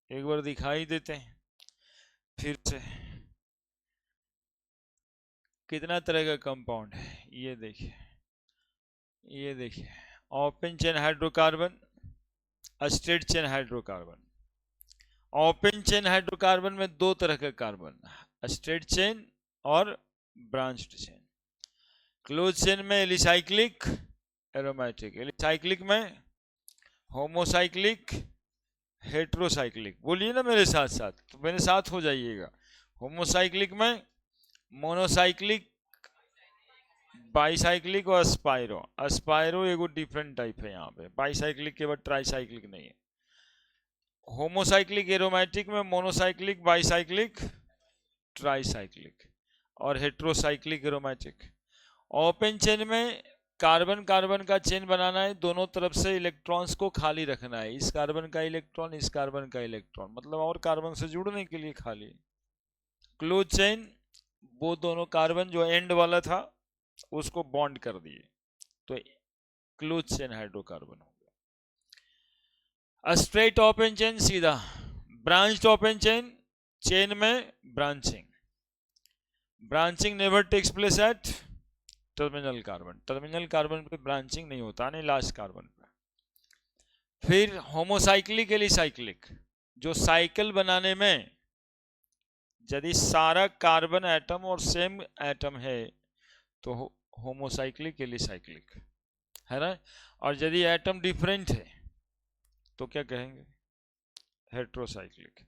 एक बार दिखाई देते हैं फिर से। कितना तरह का कंपाउंड है ये देखिए, ये देखिए। Open chain hydrocarbon, straight chain hydrocarbon. Open chain hydrocarbon में दो तरह का कार्बन, स्ट्रेट चेन और ब्रांच्ड चेन। क्लोज चेन में एलिसाइक्लिक एरोमेटिक, एलिसाइक्लिक में होमोसाइक्लिक हेट्रोसाइक्लिक। बोलिए ना मेरे साथ साथ, तो मेरे साथ हो जाइएगा। होमोसाइक्लिक में मोनोसाइक्लिक, बाईसाइक्लिक और स्पाइरो। स्पाइरो एगो डिफरेंट टाइप है यहाँ पे, बाईसाइक्लिक के बाद ट्राईसाइक्लिक नहीं है। होमोसाइक्लिक एरोमेटिक में मोनोसाइक्लिक, बाईसाइक्लिक, ट्राईसाइक्लिक और हेट्रोसाइक्लिक एरोमेटिक। ओपन चेन में कार्बन कार्बन का चेन बनाना है, दोनों तरफ से इलेक्ट्रॉन्स को खाली रखना है, इस कार्बन का इलेक्ट्रॉन, इस कार्बन का इलेक्ट्रॉन, मतलब और कार्बन से जुड़ने के लिए खाली। क्लोज चेन, वो दोनों कार्बन जो एंड वाला था उसको बॉन्ड कर दिए, तो क्लोज चेन हाइड्रोकार्बन हो गया। स्ट्रेट ओपन चेन सीधा। ब्रांच्ड ओपन चेन, चेन में branching, branching never takes place at terminal carbon, terminal carbon पे ब्रांचिंग नहीं होता, नहीं लास्ट कार्बन पे। फिर होमोसाइक्लिक एलिसाइक्लिक, जो साइकिल बनाने में यदि सारा कार्बन एटम और सेम एटम है तो होमोसाइक्लिक एलिसाइक्लिक है ना, और यदि एटम डिफरेंट है तो क्या कहेंगे, हेट्रोसाइक्लिक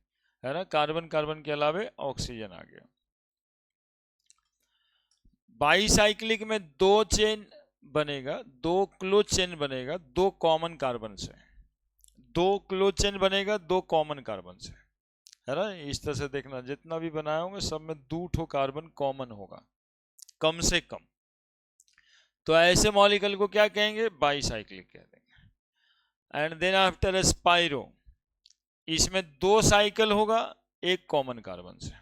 है ना। कार्बन कार्बन के अलावे ऑक्सीजन आ गया। बाईसाइक्लिक में दो चेन बनेगा, दो क्लोज चेन बनेगा, दो कॉमन कार्बन से, दो क्लोज चेन बनेगा दो कॉमन कार्बन से, है ना। इस तरह से देखना, जितना भी बनाया होंगे सब में दो ठो कार्बन कॉमन होगा कम से कम, तो ऐसे मॉलिक्यूल को क्या कहेंगे, बाईसाइक्लिक कह देंगे। एंड देन आफ्टर स्पाइरो, इसमें दो साइकिल होगा एक कॉमन कार्बन से,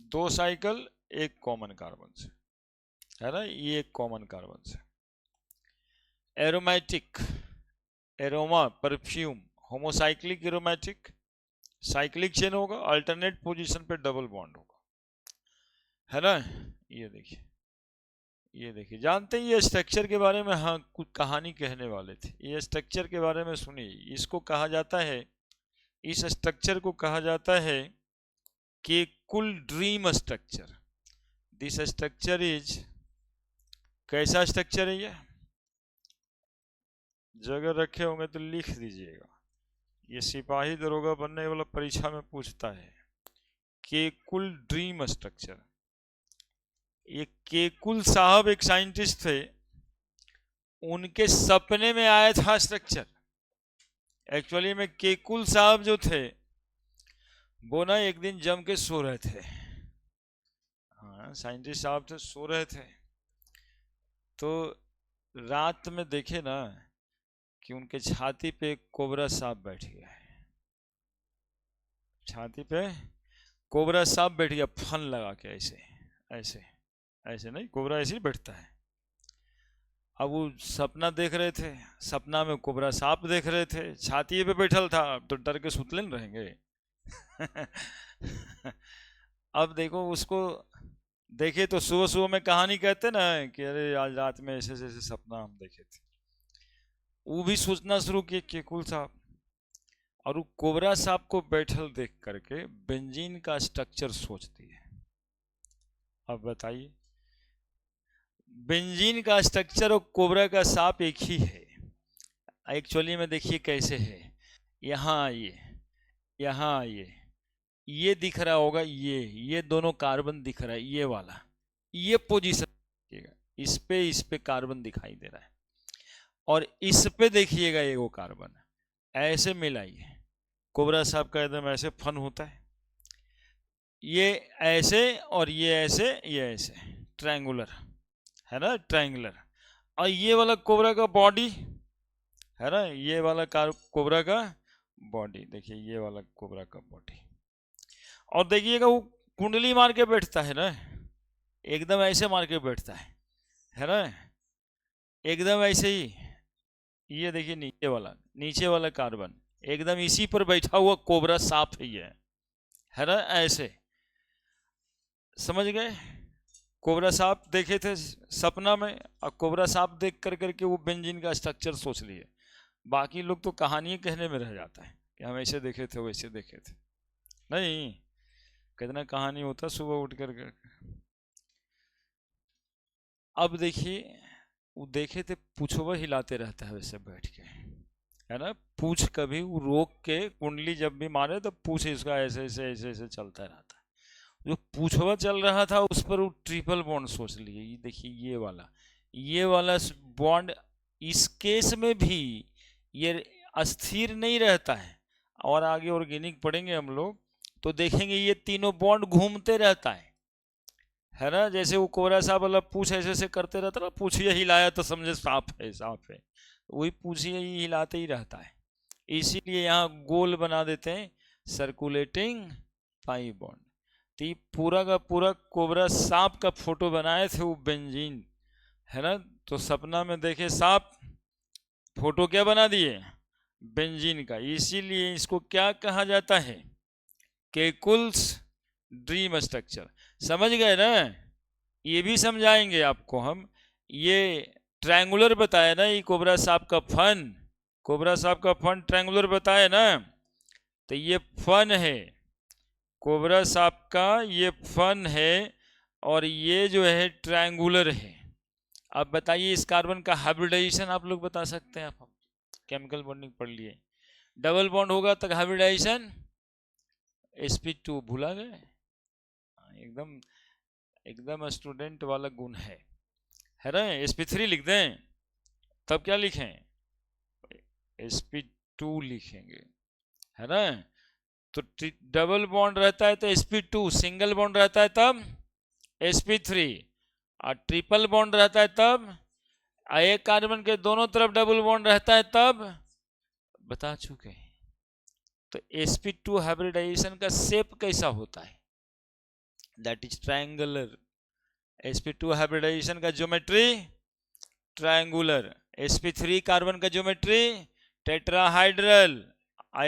दो साइकिल एक कॉमन कार्बन से, है ना, ये एक कॉमन कार्बन से। Aromatic, aroma perfume, homocyclic aromatic, cyclic chain होगा, अल्टरनेट पोजीशन पे डबल बॉन्ड होगा, है ना। ये देखिए, ये देखिए, जानते हैं ये स्ट्रक्चर के बारे में, हाँ कुछ कहानी कहने वाले थे, ये स्ट्रक्चर के बारे में सुनिए। इसको कहा जाता है, इस स्ट्रक्चर को कहा जाता है कि कुल dream structure. This structure is, कैसा स्ट्रक्चर है ये, जगह रखे होंगे तो लिख दीजिएगा, ये सिपाही दरोगा बनने वाला परीक्षा में पूछता है। Kekulé dream structure. ये केकुल साहब एक साइंटिस्ट थे, उनके सपने में आया था स्ट्रक्चर। एक्चुअली में केकुल साहब जो थे वो ना एक दिन जम के सो रहे थे, हाँ साइंटिस्ट साहब थे, सो रहे थे, तो रात में देखे ना कि उनके छाती पे एक कोबरा सांप बैठ गया है, छाती पे कोबरा सांप बैठ गया फन लगा के, ऐसे ऐसे ऐसे नहीं, कोबरा ऐसे ही बैठता है। अब वो सपना देख रहे थे, सपना में कोबरा सांप देख रहे थे, छाती पे बैठल था, तो डर के सुतले न रहेंगे। अब देखो उसको देखे तो सुबह सुबह में कहानी कहते ना कि अरे आज रात में ऐसे ऐसे सपना हम देखे थे, वो भी सोचना शुरू किए केकुल साहब, और वो कोबरा सांप को बैठल देख करके बेंजीन का स्ट्रक्चर सोच दिए। अब बताइए, बेंजीन का स्ट्रक्चर और कोबरा का सांप एक ही है। एक्चुअली में देखिए कैसे है, यहाँ आइए, यहाँ आइए, ये दिख रहा होगा, ये दोनों कार्बन दिख रहा है, ये वाला, ये पोजीशन देखिएगा, इस पे कार्बन दिखाई दे रहा है, और इस पे देखिएगा ये वो कार्बन, ऐसे मिलाइए। कोबरा साहब का एकदम ऐसे फन होता है, ये ऐसे और ये ऐसे, ये ऐसे ट्रायंगुलर, है ना, ट्रायंगुलर। और ये वाला कोबरा का बॉडी है ना, ये वाला कोबरा का बॉडी, देखिए ये वाला कोबरा का बॉडी, और देखिएगा वो कुंडली मार के बैठता है ना, एकदम ऐसे मार के बैठता है ना, एकदम ऐसे ही। ये देखिए नीचे वाला कार्बन एकदम इसी पर बैठा हुआ कोबरा सांप है ना, ऐसे समझ गए। कोबरा सांप देखे थे सपना में, और कोबरा सांप देख कर करके वो बेंजीन का स्ट्रक्चर सोच लिए। बाकी लोग तो कहानी कहने में रह जाता है कि हम ऐसे देखे थे वैसे देखे थे, नहीं कितना कहानी होता सुबह उठ कर अब देखिए वो देखे थे पूछवा हिलाते रहता है वैसे बैठ के, है ना, पूछ कभी वो रोक के कुंडली जब भी मारे तो पूछ इसका ऐसे ऐसे ऐसे ऐसे चलता रहता है। जो पूछवा चल रहा था उस पर वो ट्रिपल बॉन्ड सोच लिए। ये देखिए ये वाला बॉन्ड इस केस में भी ये अस्थिर नहीं रहता है, और आगे ऑर्गेनिक पढ़ेंगे हम लोग तो देखेंगे ये तीनों बॉन्ड घूमते रहता है ना। जैसे वो कोबरा सांप वाला पूछ ऐसे ऐसे करते रहता ना, पूछिए हिलाया तो समझे सांप है सांप है, वही पूछिए ही हिलाते ही रहता है। इसीलिए यहाँ गोल बना देते हैं सर्कुलेटिंग पाई बॉन्ड। तो ये पूरा का पूरा कोबरा सांप का फोटो बनाए थे वो बेंजीन, है ना। तो सपना में देखे सांप, फोटो क्या बना दिए बेंजीन का। इसीलिए इसको क्या कहा जाता है, केकुल्स ड्रीम स्ट्रक्चर। समझ गए ना, ये भी समझाएंगे आपको हम। ये ट्रायंगुलर बताया ना, ये कोबरा सांप का फन, कोबरा सांप का फन ट्रायंगुलर बताया ना, तो ये फन है कोबरा सांप का, ये फन है, और ये जो है ट्रायंगुलर है। अब बताइए इस कार्बन का हाइब्रिडाइजेशन आप लोग बता सकते हैं, आप केमिकल बॉन्डिंग पढ़ लिए, डबल बॉन्ड होगा तक हाइब्रिडाइजेशन sp2 भूला गए, एकदम एकदम स्टूडेंट वाला गुण है ना। sp3 लिख दें तब क्या लिखें, sp2 लिखेंगे, है ना। तो डबल बॉन्ड रहता है तो sp2, सिंगल बॉन्ड रहता है तब sp3, और ट्रिपल बॉन्ड रहता है तब, एक कार्बन के दोनों तरफ डबल बॉन्ड रहता है तब, बता चुके हैं। तो sp2 हाइब्रिडाइजेशन का शेप कैसा होता है, that is triangular. sp2 hybridization का ज्योमेट्री ट्रायंगुलर, sp3 कार्बन का ज्योमेट्री टेट्राहाइड्रल,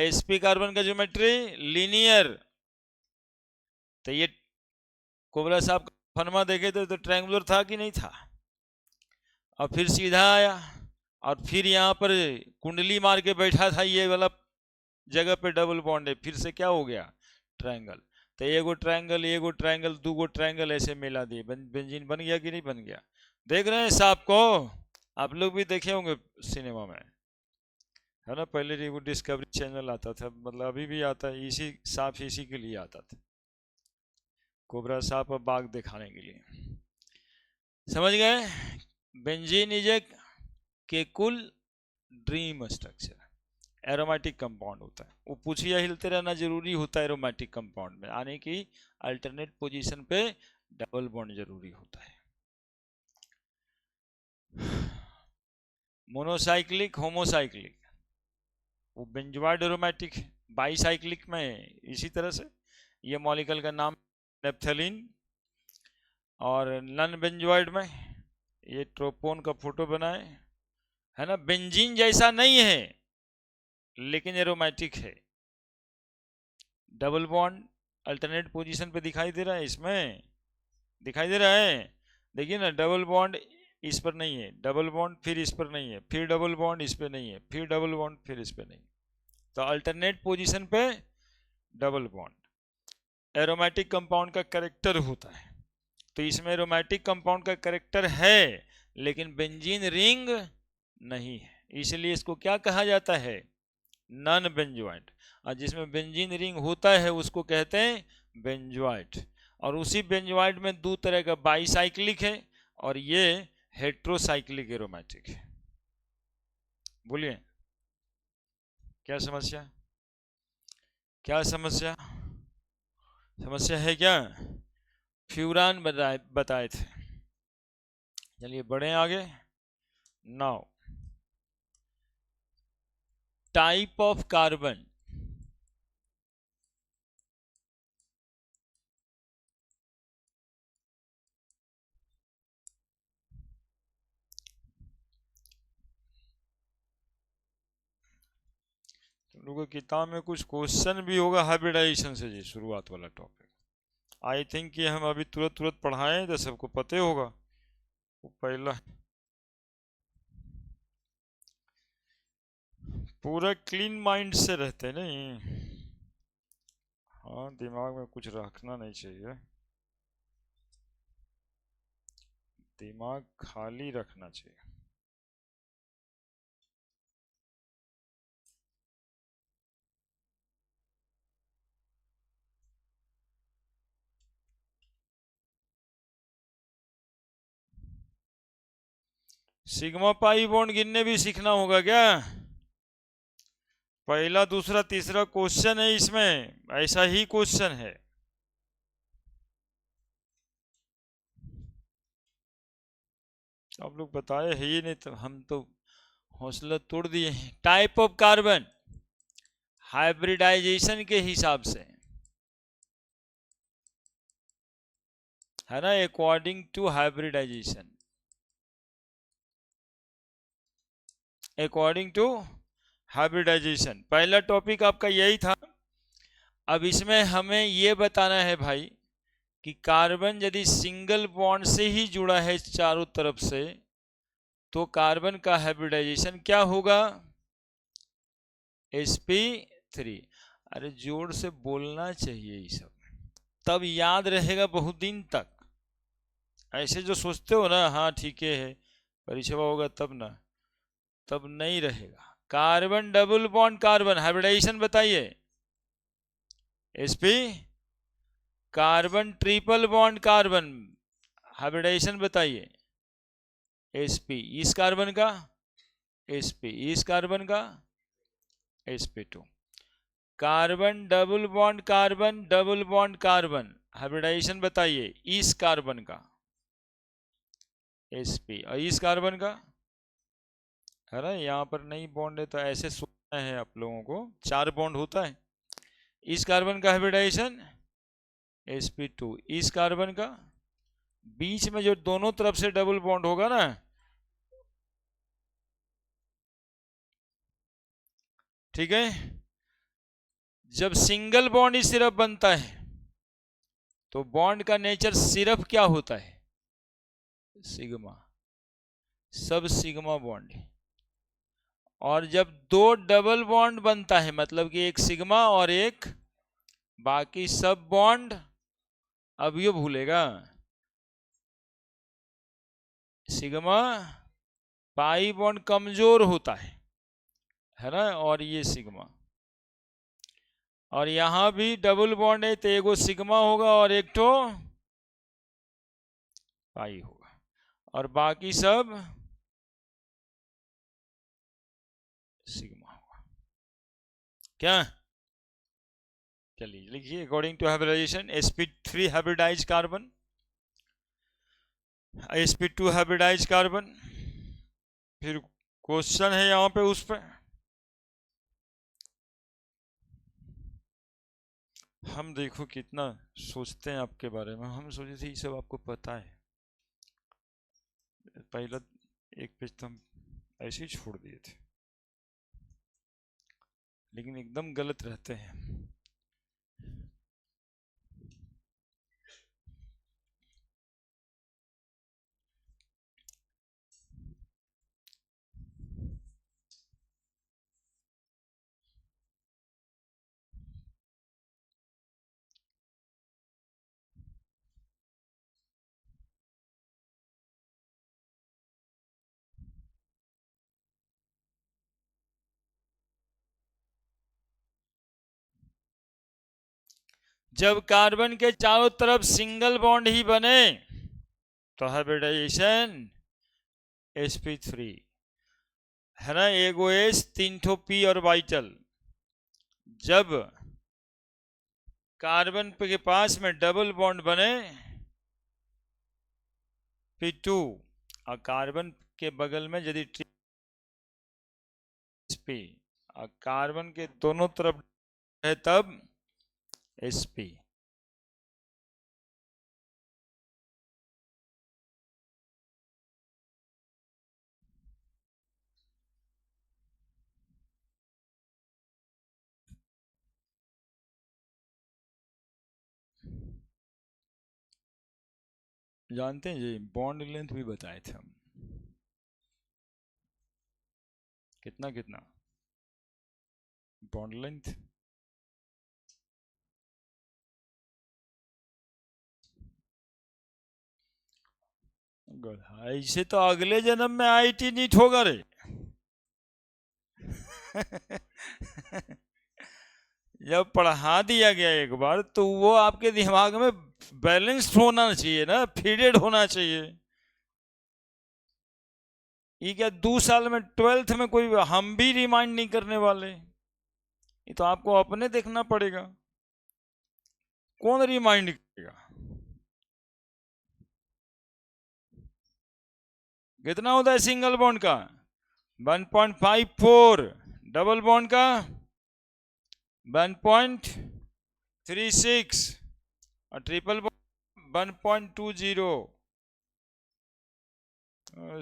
sp कार्बन का ज्योमेट्री लीनियर। तो ये कोबरा साहब का फनमा देखे तो ट्रायंगुलर था कि नहीं था, और फिर सीधा आया, और फिर यहाँ पर कुंडली मार के बैठा था, ये वाला जगह पे डबल बॉन्ड है, फिर से क्या हो गया ट्रायंगल। तो एगो ट्रायंगल दूगो ट्रायंगल ऐसे मिला दिए, बेंजीन बन गया कि नहीं बन गया। देख रहे हैं सांप को, आप लोग भी देखे होंगे सिनेमा में, है ना। पहले वो डिस्कवरी चैनल आता था, मतलब अभी भी आता है, इसी सांप इसी के लिए आता था, कोबरा सांप और बाघ दिखाने के लिए। समझ गए, benzene is a Kekulé dream structure, aromatic compound होता है। वो पूछिए हिलते रहना जरूरी होता है एरोमेटिक कंपाउंड में आने की, अल्टरनेट पोजीशन पे डबल बॉन्ड जरूरी होता है। मोनोसाइक्लिक होमोसाइक्लिक, वो बेंजोइड एरोमेटिक, बाईसाइक्लिक में इसी तरह से, ये मॉलिक्यूल का नाम नेप्थलीन, और नन बेंजोइड में ये ट्रोपोन का फोटो बनाए, है ना। बेंजीन जैसा नहीं है लेकिन एरोमेटिक है, डबल बॉन्ड अल्टरनेट पोजीशन पे दिखाई दे रहा है, इसमें दिखाई दे रहा है, देखिए ना, डबल बॉन्ड इस पर नहीं है, डबल बॉन्ड फिर इस पर नहीं है, फिर डबल बॉन्ड इस पे नहीं है, फिर डबल बॉन्ड फिर इस पे नहीं, तो अल्टरनेट पोजीशन पे डबल बॉन्ड एरोमेटिक कंपाउंड का कैरेक्टर होता है। तो इसमें एरोमेटिक कंपाउंड का कैरेक्टर है लेकिन बेंजीन रिंग नहीं है, इसलिए इसको क्या कहा जाता है, नॉन बेंजोइड। और जिसमें बेंजीन रिंग होता है उसको कहते हैं बेंजोइड। और उसी बेंजोइड में दो तरह का बाईसाइक्लिक है, और ये हेट्रोसाइक्लिक एरोमेटिक है। बोलिए क्या समस्या, क्या समस्या, समस्या है क्या, फ्यूरान बताए थे। चलिए बढ़े आगे। नाउ टाइप ऑफ कार्बन, लोगों की किताब में कुछ क्वेश्चन भी होगा हाइब्रिडाइजेशन से जी, शुरुआत वाला टॉपिक। आई थिंक कि हम अभी तुरंत तुरंत पढ़ाएं तो सबको पते होगा। वो पहला पूरा क्लीन माइंड से रहते नहीं। हाँ, दिमाग में कुछ रखना नहीं चाहिए, दिमाग खाली रखना चाहिए। सिग्मा पाई बॉन्ड गिनने भी सीखना होगा क्या? पहला दूसरा तीसरा क्वेश्चन है इसमें, ऐसा ही क्वेश्चन है। आप लोग बताए है ही नहीं तो हम तो हौसला तोड़ दिए हैं। टाइप ऑफ कार्बन हाइब्रिडाइजेशन के हिसाब से है ना, according to hybridization, according to hybridization पहला टॉपिक आपका यही था। अब इसमें हमें ये बताना है भाई कि कार्बन यदि सिंगल बॉन्ड से ही जुड़ा है चारों तरफ से तो कार्बन का हाइब्रिडाइजेशन क्या होगा? sp3। अरे जोर से बोलना चाहिए ये सब, तब याद रहेगा बहुत दिन तक। ऐसे जो सोचते हो ना, हाँ ठीक है परीक्षा होगा तब ना, तब नहीं रहेगा। Carbon double bond carbon hybridization बताइए। sp carbon triple bond carbon hybridization बताइए। sp इस कार्बन का, sp इस कार्बन का, sp2 carbon double bond carbon double bond carbon hybridization बताइए इस कार्बन का, sp और इस कार्बन का, है ना। यहाँ पर नहीं बॉन्ड है तो ऐसे सोचना है आप लोगों को, 4 बॉन्ड होता है। इस कार्बन का हाइब्रिडाइजेशन sp2 इस कार्बन का, बीच में जो दोनों तरफ से डबल बॉन्ड होगा ना, ठीक है। जब सिंगल बॉन्ड ही सिर्फ बनता है तो बॉन्ड का नेचर सिर्फ क्या होता है? सिग्मा, सब सिग्मा बॉन्ड। और जब दो डबल बॉन्ड बनता है मतलब कि एक सिग्मा और एक, बाकी सब बॉन्ड, अब ये भूलेगा, सिग्मा पाई बॉन्ड कमजोर होता है ना, और ये सिग्मा। और यहां भी डबल बॉन्ड है तो एगो सिग्मा होगा और एक तो पाई होगा, और बाकी सब सिग्मा होगा। क्या? चलिए लिखिए, according to hybridization sp3 hybridize carbon, sp2 hybridize carbon. फिर क्वेश्चन है यहाँ पे उस पर, हम देखो कितना सोचते हैं आपके बारे में, हम सोचे थे ये सब आपको पता है। पहला एक पेज तो हम ऐसे ही छोड़ दिए थे, लेकिन एकदम गलत रहते हैं। जब कार्बन के चारों तरफ सिंगल बॉन्ड ही बने तो हाइब्रिडाइजेशन sp3, है ना। एगो एस 3 ठो p और वाइटल। जब कार्बन के पास में डबल बॉन्ड बने p2, और कार्बन के बगल में यदि sp, और कार्बन के दोनों तरफ है तब sp। जानते हैं जी, बॉन्ड लेंथ भी बताए थे हम। कितना कितना बॉन्ड लेंथ? गधा, ऐसे तो अगले जन्म में आईटी नीट होगा रे। जब पढ़ा दिया गया एक बार तो वो आपके दिमाग में बैलेंस्ड होना चाहिए ना, फीडेड होना चाहिए। ये क्या 2 साल में 12th में कोई हम भी रिमाइंड नहीं करने वाले, ये तो आपको अपने देखना पड़ेगा, कौन रिमाइंड करेगा। कितना होता है सिंगल बॉन्ड का? 1.54, डबल बॉन्ड का 1.36 और ट्रिपल बॉन्ड 1.20।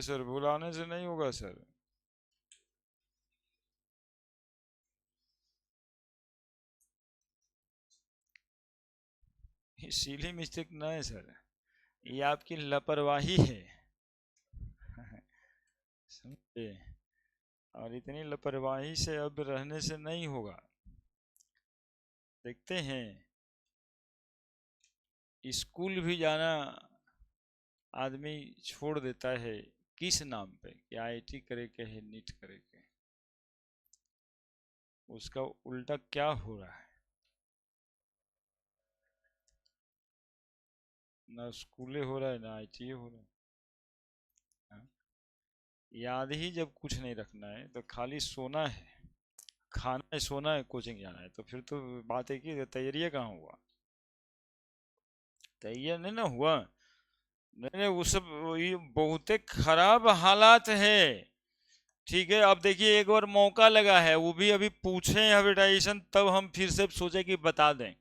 सर भुलाने से नहीं होगा सर। ये सीली मिस्टेक ना है सर, ये आपकी लापरवाही है। समझे? और इतनी लापरवाही से अब रहने से नहीं होगा। देखते हैं, स्कूल भी जाना आदमी छोड़ देता है, किस नाम पे? कि आईआईटी करे के है, नीट करे के। उसका उल्टा क्या हो रहा है? ना स्कूले हो रहा है ना आईटी हो रहा है। हाँ? याद ही जब कुछ नहीं रखना है तो खाली सोना है, खाना है, सोना है, कोचिंग जाना है, तो फिर तो बात है कि तैयारी कहाँ हुआ? तैयार नहीं ना हुआ। नहीं नहीं, वो सब ये बहुत खराब हालात है। ठीक है, अब देखिए एक बार मौका लगा है, वो भी अभी पूछे एडवर्टाइजेशन तब हम फिर से सोचे कि बता दें।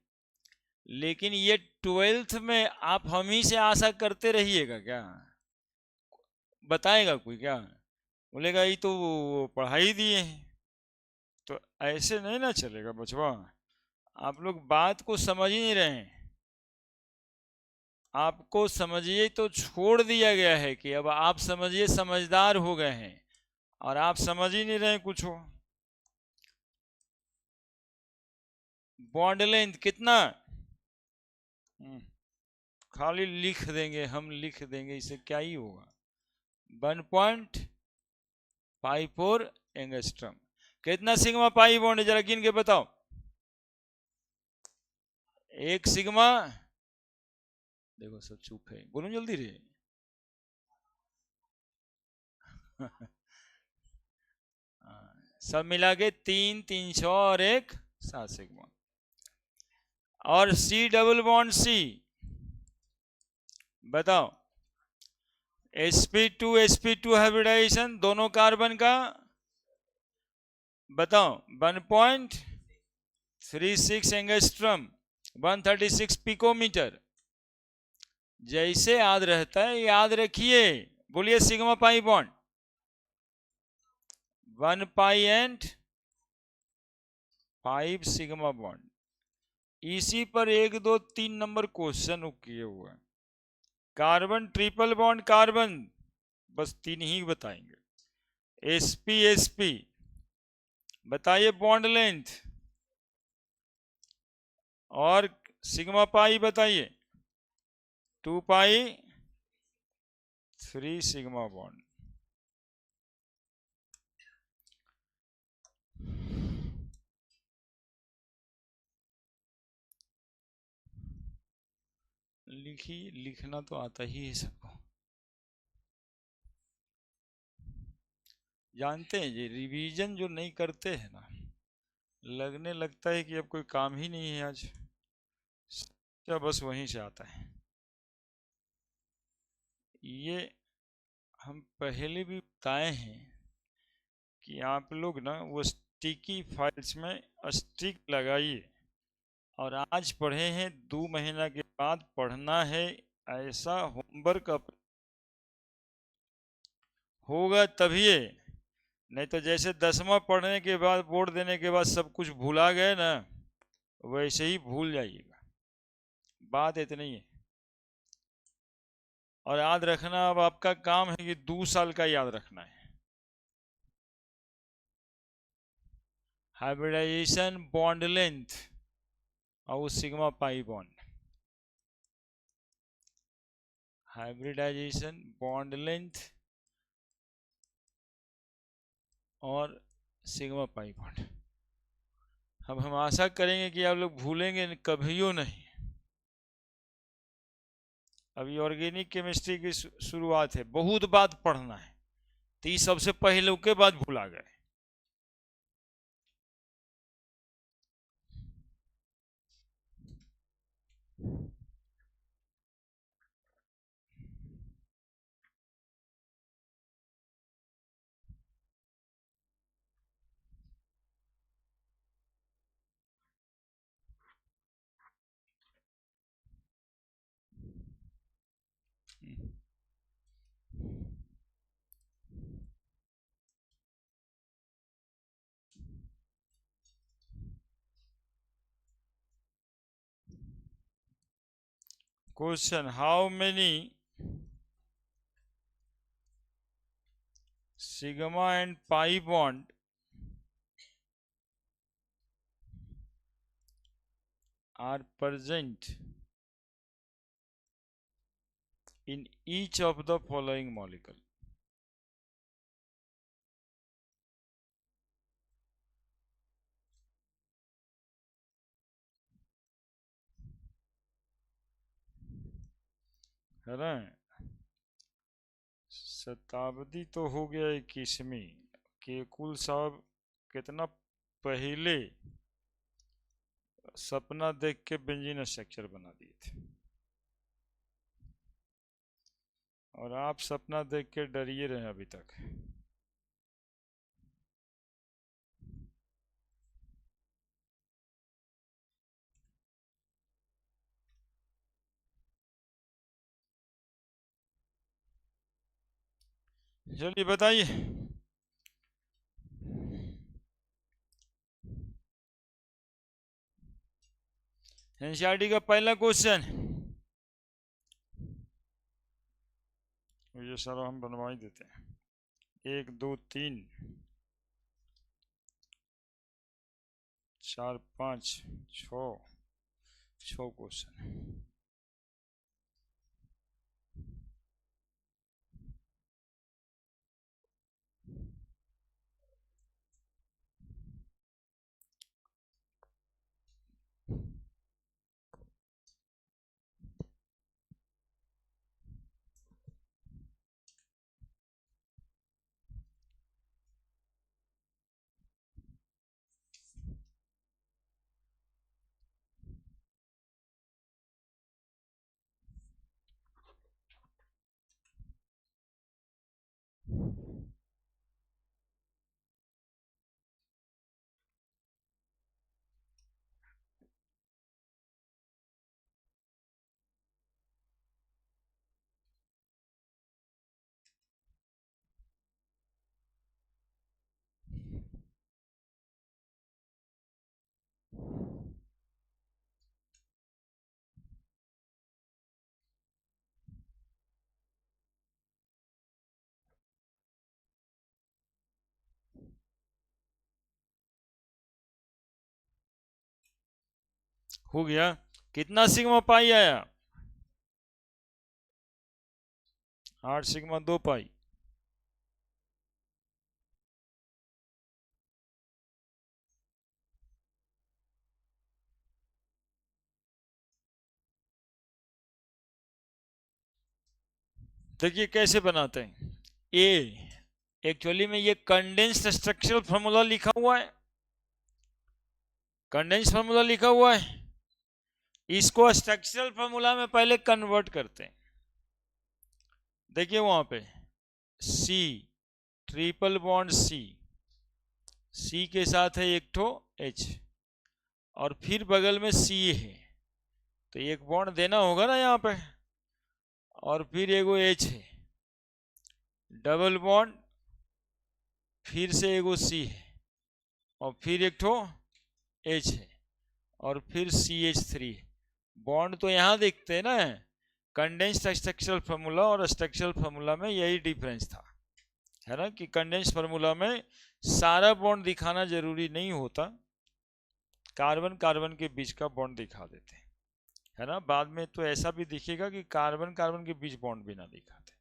लेकिन ये 12th में आप हम ही से आशा करते रहिएगा क्या? बताएगा कोई क्या? बोलेगा ये तो पढ़ाई दिए हैं। तो ऐसे नहीं ना चलेगा बचवा। आप लोग बात को समझ ही नहीं रहे हैं। आपको समझिए तो छोड़ दिया गया है कि अब आप समझिए, समझदार हो गए हैं और आप समझ ही नहीं रहे कुछ हो। बॉन्ड लेंथ कितना? खाली लिख देंगे, हम लिख देंगे, इससे क्या ही होगा। 1.54 एंगस्ट्रम। कितना सिग्मा पाई बॉन्ड जरा गिन के बताओ। एक सिग्मा, देखो सब चुप है, बोलो जल्दी रे। सब मिला के 3 300 और एक 7 सिग्मा। और सी डबल बॉन्ड सी, बताओ। sp2 हाइब्रिडाइजेशन दोनों कार्बन का, बताओ। 1.36 एंगस्ट्रम, 136 पिकोमीटर। जैसे याद रहता है याद रखिए। बोलिए sigma pi bond 1 pi and 5 sigma bond. इसी पर 1 2 3 नंबर क्वेश्चन किए हुए हैं। कार्बन ट्रिपल बॉन्ड कार्बन, बस 3 ही बताएंगे। sp sp, बताइए बॉन्ड लेंथ। और सिग्मा पाई बताइए। 2 पाई 3 सिग्मा बॉन्ड। लिखिए, लिखना तो आता ही है सबको। जानते हैं जी, रिवीजन जो नहीं करते हैं ना, लगने लगता है कि अब कोई काम ही नहीं है आज, क्या बस वहीं से आता है। ये हम पहले भी बताए हैं कि आप लोग ना वो स्टिकी फाइल्स में स्टिक लगाइए। और आज पढ़े हैं, 2 महीना के बाद पढ़ना है, ऐसा होमवर्क होगा तभी। नहीं तो जैसे 10वां पढ़ने के बाद, बोर्ड देने के बाद सब कुछ भुला गए ना, वैसे ही भूल जाइएगा। बात इतनी है। और याद रखना, अब आपका काम है कि 2 साल का याद रखना है। हाइब्रिडाइजेशन बॉन्ड लेंथ और sigma pi bond, hybridization bond length और सिग्मा पाई बॉन्ड। अब हम आशा करेंगे कि आप लोग भूलेंगे कभियो नहीं। अभी ऑर्गेनिक केमिस्ट्री की शुरुआत है, बहुत बात पढ़ना है, तो ये सबसे पहले के बाद भूला गए। Question: how many sigma and pi bond are present in each of the following molecule? है ना, शताब्दी तो हो गया 21वीं, केकुल साहब कितना पहले सपना देख के बेंजीन स्ट्रक्चर बना दिए थे, और आप सपना देख के डरिए रहे अभी तक। चलिए बताइए, एनसीईआरटी का पहला क्वेश्चन, ये सारा हम बनवा ही देते हैं। 1 2 3 4 5 6 क्वेश्चन। हो गया, कितना सिग्मा पाई आया? 8 सिग्मा 2 पाई। देखिए कैसे बनाते हैं। ए एक्चुअली में ये कंडेंस्ड स्ट्रक्चरल फॉर्मूला लिखा हुआ है, कंडेंस फॉर्मूला लिखा हुआ है, इसको स्ट्रक्चरल फॉर्मूला में पहले कन्वर्ट करते हैं। देखिए वहां पे सी, ट्रिपल बॉन्ड सी के साथ है एक ठो H, और फिर बगल में C है, तो एक बॉन्ड देना होगा ना यहाँ पे, और फिर एगो H है, डबल बॉन्ड, फिर से एगो C है, और फिर एक ठो H है, और फिर CH3 है। बॉन्ड तो यहाँ देखते हैं ना, कंडेंस्ड स्ट्रक्चरल फार्मूला और स्ट्रक्चरल फार्मूला में यही डिफरेंस था, है ना, कि कंडेंस्ड फार्मूला में सारा बॉन्ड दिखाना जरूरी नहीं होता, कार्बन कार्बन के बीच का बॉन्ड दिखा देते, है ना। बाद में तो ऐसा भी दिखेगा कि कार्बन कार्बन के बीच बॉन्ड भी ना दिखाते,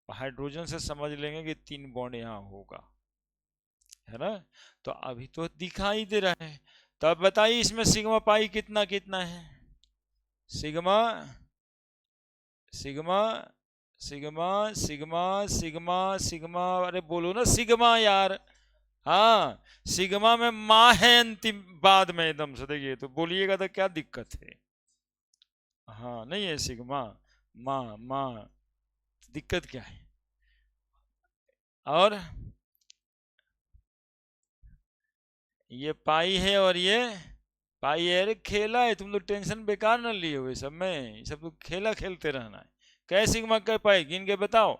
हाइड्रोजन से समझ लेंगे कि 3 बॉन्ड यहाँ होगा, है ना। तो अभी तो दिखाई दे रहा है। तो अब बताइए इसमें सिग्मा पाई कितना कितना है? Sigma sigma sigma sigma sigma sigma, अरे बोलो ना सिग्मा यार। हाँ, सिग्मा में माँ है अंतिम बाद में एकदम से, देखिए तो बोलिएगा तो क्या दिक्कत है। हाँ नहीं है सिग्मा, माँ माँ, दिक्कत क्या है? और ये पाई है और ये पाई है। अरे खेला है, तुम लोग टेंशन बेकार ना लिए हुए सब में, ये सब तो खेला खेलते रहना है। कै सिग्मा कै पाई गिन के बताओ?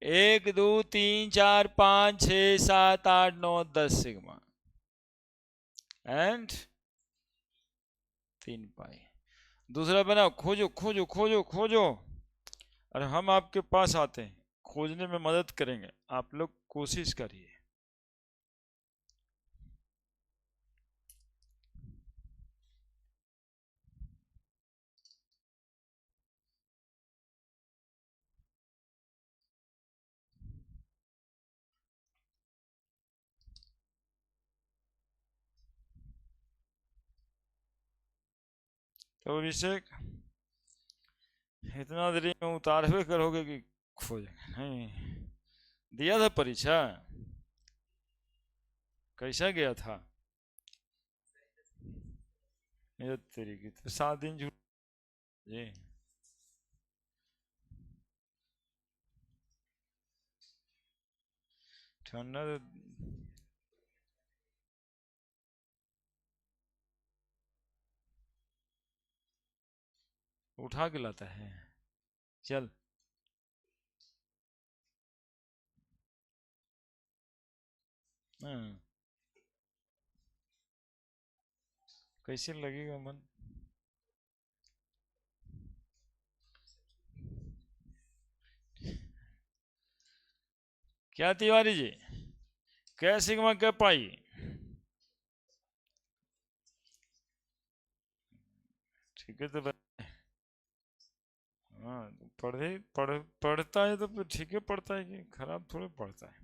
1 2 3 4 5 6 7 8 9 10 सिग्मा एंड 3 पाई। दूसरा बनाओ, खोजो खोजो खोजो खोजो। और हम आपके पास आते हैं, खोजने में मदद करेंगे, आप लोग कोशिश करिए। तो अभिषेक इतना देरी में उतारवे करोगे कि खोजेंगे? नहीं, दिया था परीक्षा, कैसा गया था? ये तेरी की तो 7 दिन झूठ जी। ठंडा तो उठा के लाता है। चल हाँ, कैसे लगेगा मन? क्या तिवारी जी, क्या सिग्मा क्या पाई? ठीक है तो हाँ, तो पढ़ता है तो फिर ठीक है पढ़ता है, कि खराब थोड़े पढ़ता है।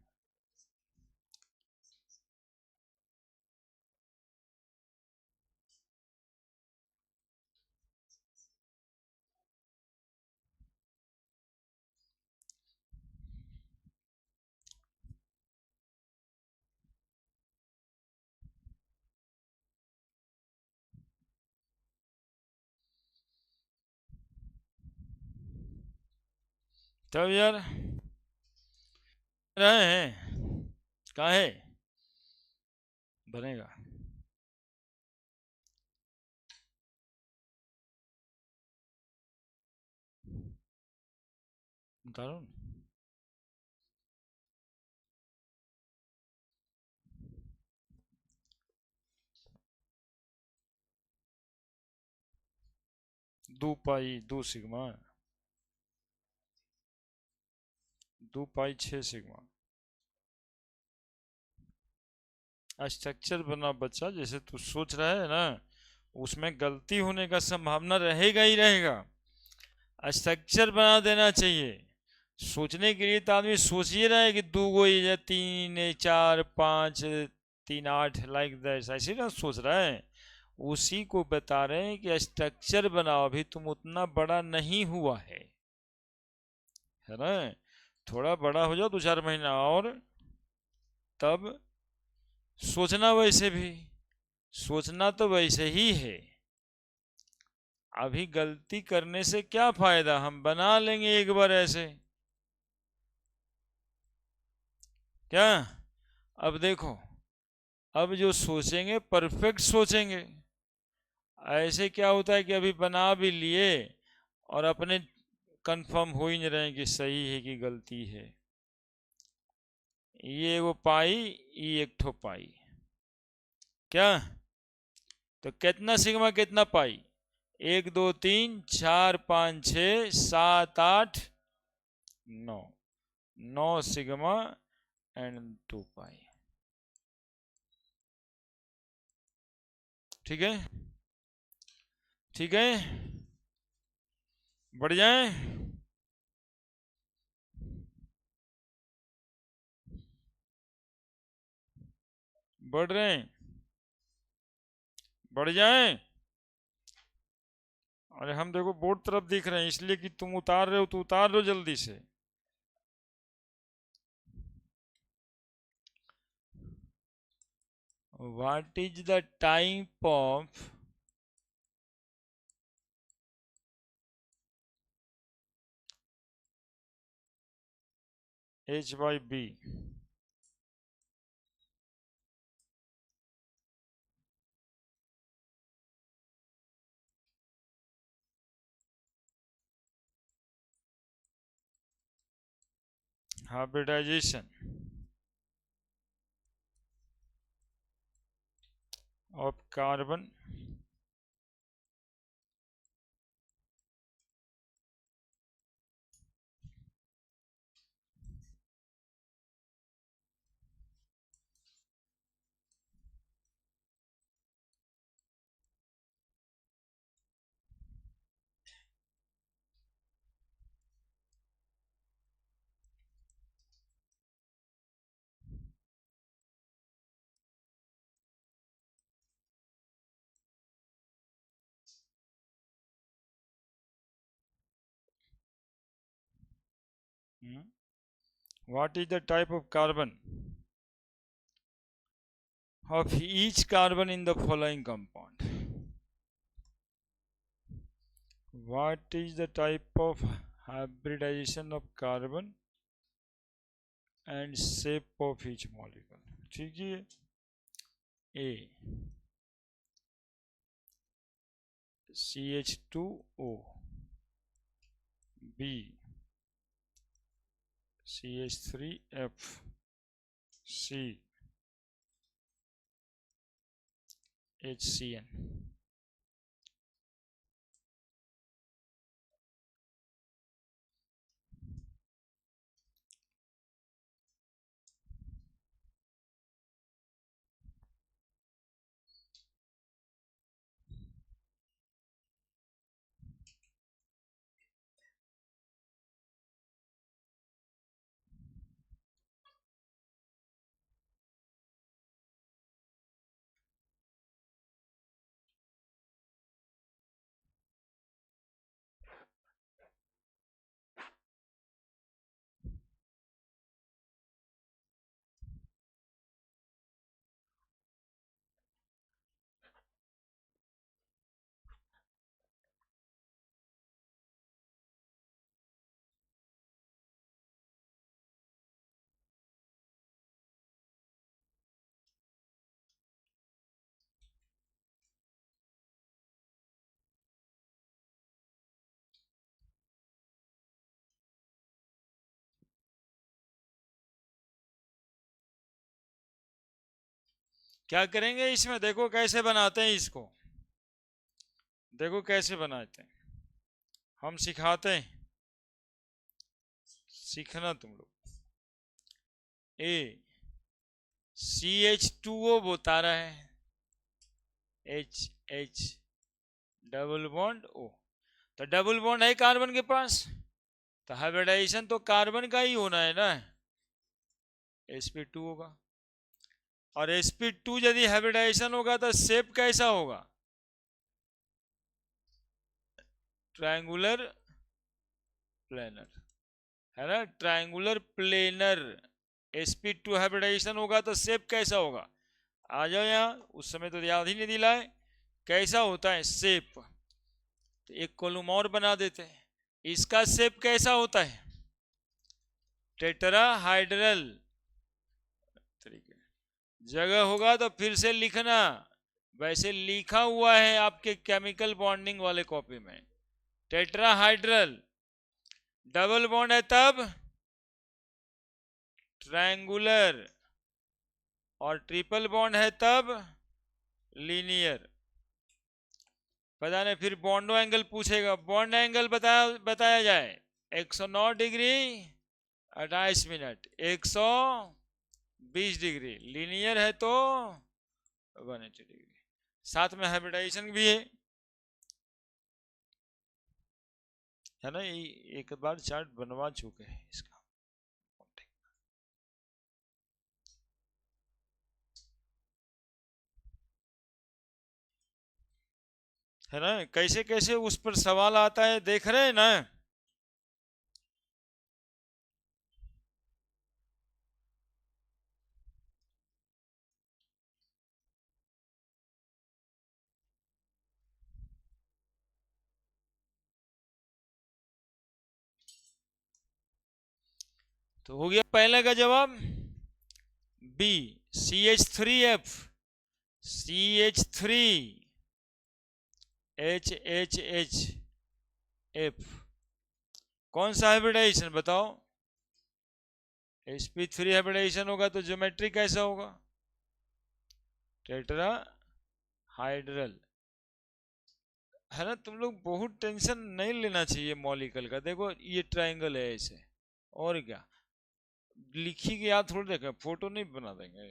तब यार रहे हैं काहे बनेगा? दारुण। 2 पाई 2 सिग्मा, 2 पाई 6 सिग्मा। स्ट्रक्चर बना बच्चा, जैसे तू सोच रहा है ना, उसमें गलती होने का संभावना रहेगा ही रहेगा। स्ट्रक्चर बना देना चाहिए। सोचने के लिए तो आदमी सोच ही रहा है कि 2 गो या 3 4 5 3 8 लाइक दैट, ऐसे ना सोच रहा है। उसी को बता रहे हैं कि स्ट्रक्चर बनाओ, अभी तुम उतना बड़ा नहीं हुआ है ना। थोड़ा बड़ा हो जाओ 2 4 महीना और, तब सोचना वैसे भी, सोचना तो वैसे ही है। अभी गलती करने से क्या फायदा, हम बना लेंगे एक बार ऐसे, क्या? अब देखो, अब जो सोचेंगे परफेक्ट सोचेंगे। ऐसे क्या होता है कि अभी बना भी लिए और अपने कंफर्म हो ही नहीं रहे कि सही है कि गलती है। ये वो पाई, ये एक ठो पाई, क्या? तो कितना सिग्मा कितना पाई? 1 2 3 4 5 6 7 8 9, 9 सिग्मा एंड 2 पाई। ठीक है, ठीक है, बढ़ जाए। बढ़ रहे हैं, बढ़ जाए। अरे हम देखो बोर्ड तरफ देख रहे हैं, इसलिए कि तुम उतार रहे हो तो उतार लो जल्दी से। What is the type of H/B? hybridization of carbon what is the type of carbon of each carbon in the following compound? What is the type of hybridization of carbon and shape of each molecule? ठीक है, A CH2O, B CH3F, C HCN. क्या करेंगे इसमें, देखो कैसे बनाते हैं इसको, देखो कैसे बनाते हैं, हम सिखाते हैं, सीखना तुम लोग। ए CH2O बता रहा है, H डबल बॉन्ड O, तो डबल बॉन्ड है कार्बन के पास, तो हाइब्रिडाइजेशन तो कार्बन का ही होना है ना, sp2 होगा। और sp2 यदि हाइब्रिडाइजेशन होगा तो शेप कैसा होगा, ट्रायंगुलर प्लेनर, है ना, ट्रायंगुलर प्लेनर। sp2 हाइब्रिडाइजेशन होगा तो शेप कैसा होगा, आ जाओ यहाँ, उस समय तो याद ही नहीं दिलाए कैसा होता है शेप। तो एक कॉलम और बना देते हैं, इसका शेप कैसा होता है, टेट्राहाइड्रल तरीके। जगह होगा तो फिर से लिखना, वैसे लिखा हुआ है आपके केमिकल बॉन्डिंग वाले कॉपी में, टेट्राहाइड्रल। डबल बॉन्ड है तब ट्रायंगुलर, और ट्रिपल बॉन्ड है तब लीनियर। पता नहीं, फिर बॉन्डो एंगल पूछेगा, बॉन्ड एंगल बताया जाए 109 डिग्री 28 मिनट, 120 डिग्री, लीनियर है तो 180 डिग्री, साथ में हाइब्रिडाइजेशन भी है ना। एक बार चार्ट बनवा चुके हैं इसका, है ना। कैसे कैसे उस पर सवाल आता है, देख रहे हैं ना। तो हो गया पहले का जवाब बी, CH3F, CH3HHF। कौन सा हाइब्रिडाइजेशन बताओ? sp3 हाइब्रिडाइजेशन होगा तो ज्योमेट्री कैसा होगा? टेट्रा हाइड्रल, है ना। तुम लोग बहुत टेंशन नहीं लेना चाहिए मॉलिक्यूल का। देखो ये ट्रायंगल है ऐसे, और क्या लिखी के याद थोड़ी देखा, फोटो नहीं बना देंगे,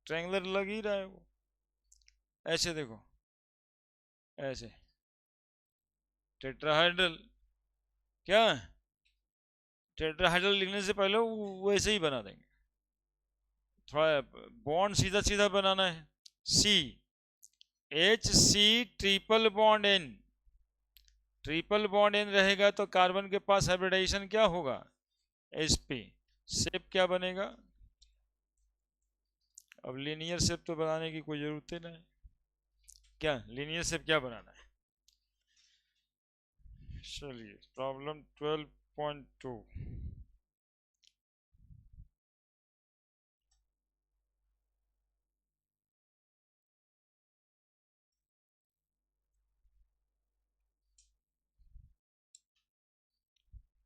ट्रायंगुलर लग ही रहा है वो। ऐसे देखो, ऐसे टेट्राहाइड्रल, क्या टेट्राहाइड्रल लिखने से पहले वो ऐसे ही बना देंगे, थोड़ा बॉन्ड सीधा सीधा बनाना है। सी, HC triple bond N, triple bond N रहेगा तो कार्बन के पास हाइब्रिडाइजेशन क्या होगा? sp। शेप क्या बनेगा? अब लीनियर शेप तो बनाने की कोई जरूरत ही नहीं, क्या लीनियर शेप क्या बनाना है? चलिए problem 12.2,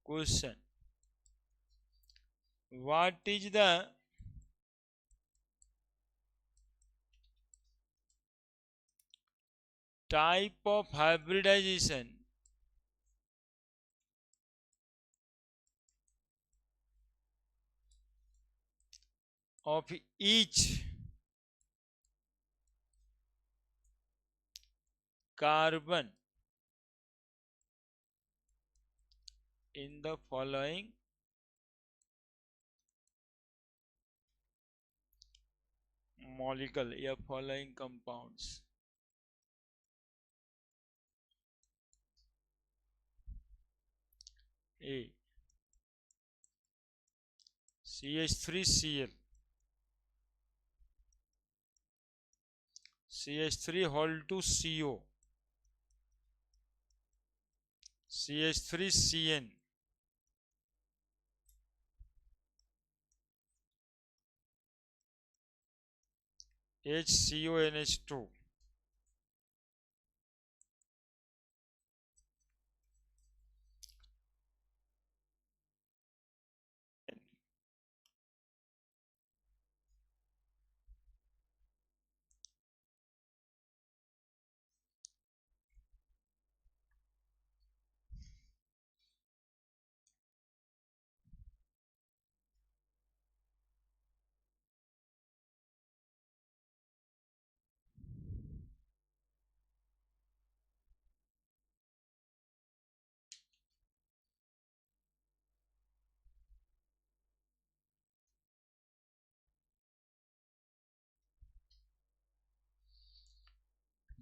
question, what is the type of hybridization of each carbon in the following molecule या following compounds? A, CH3Cl, CH3 whole to CO, CH3CN, HCONH2।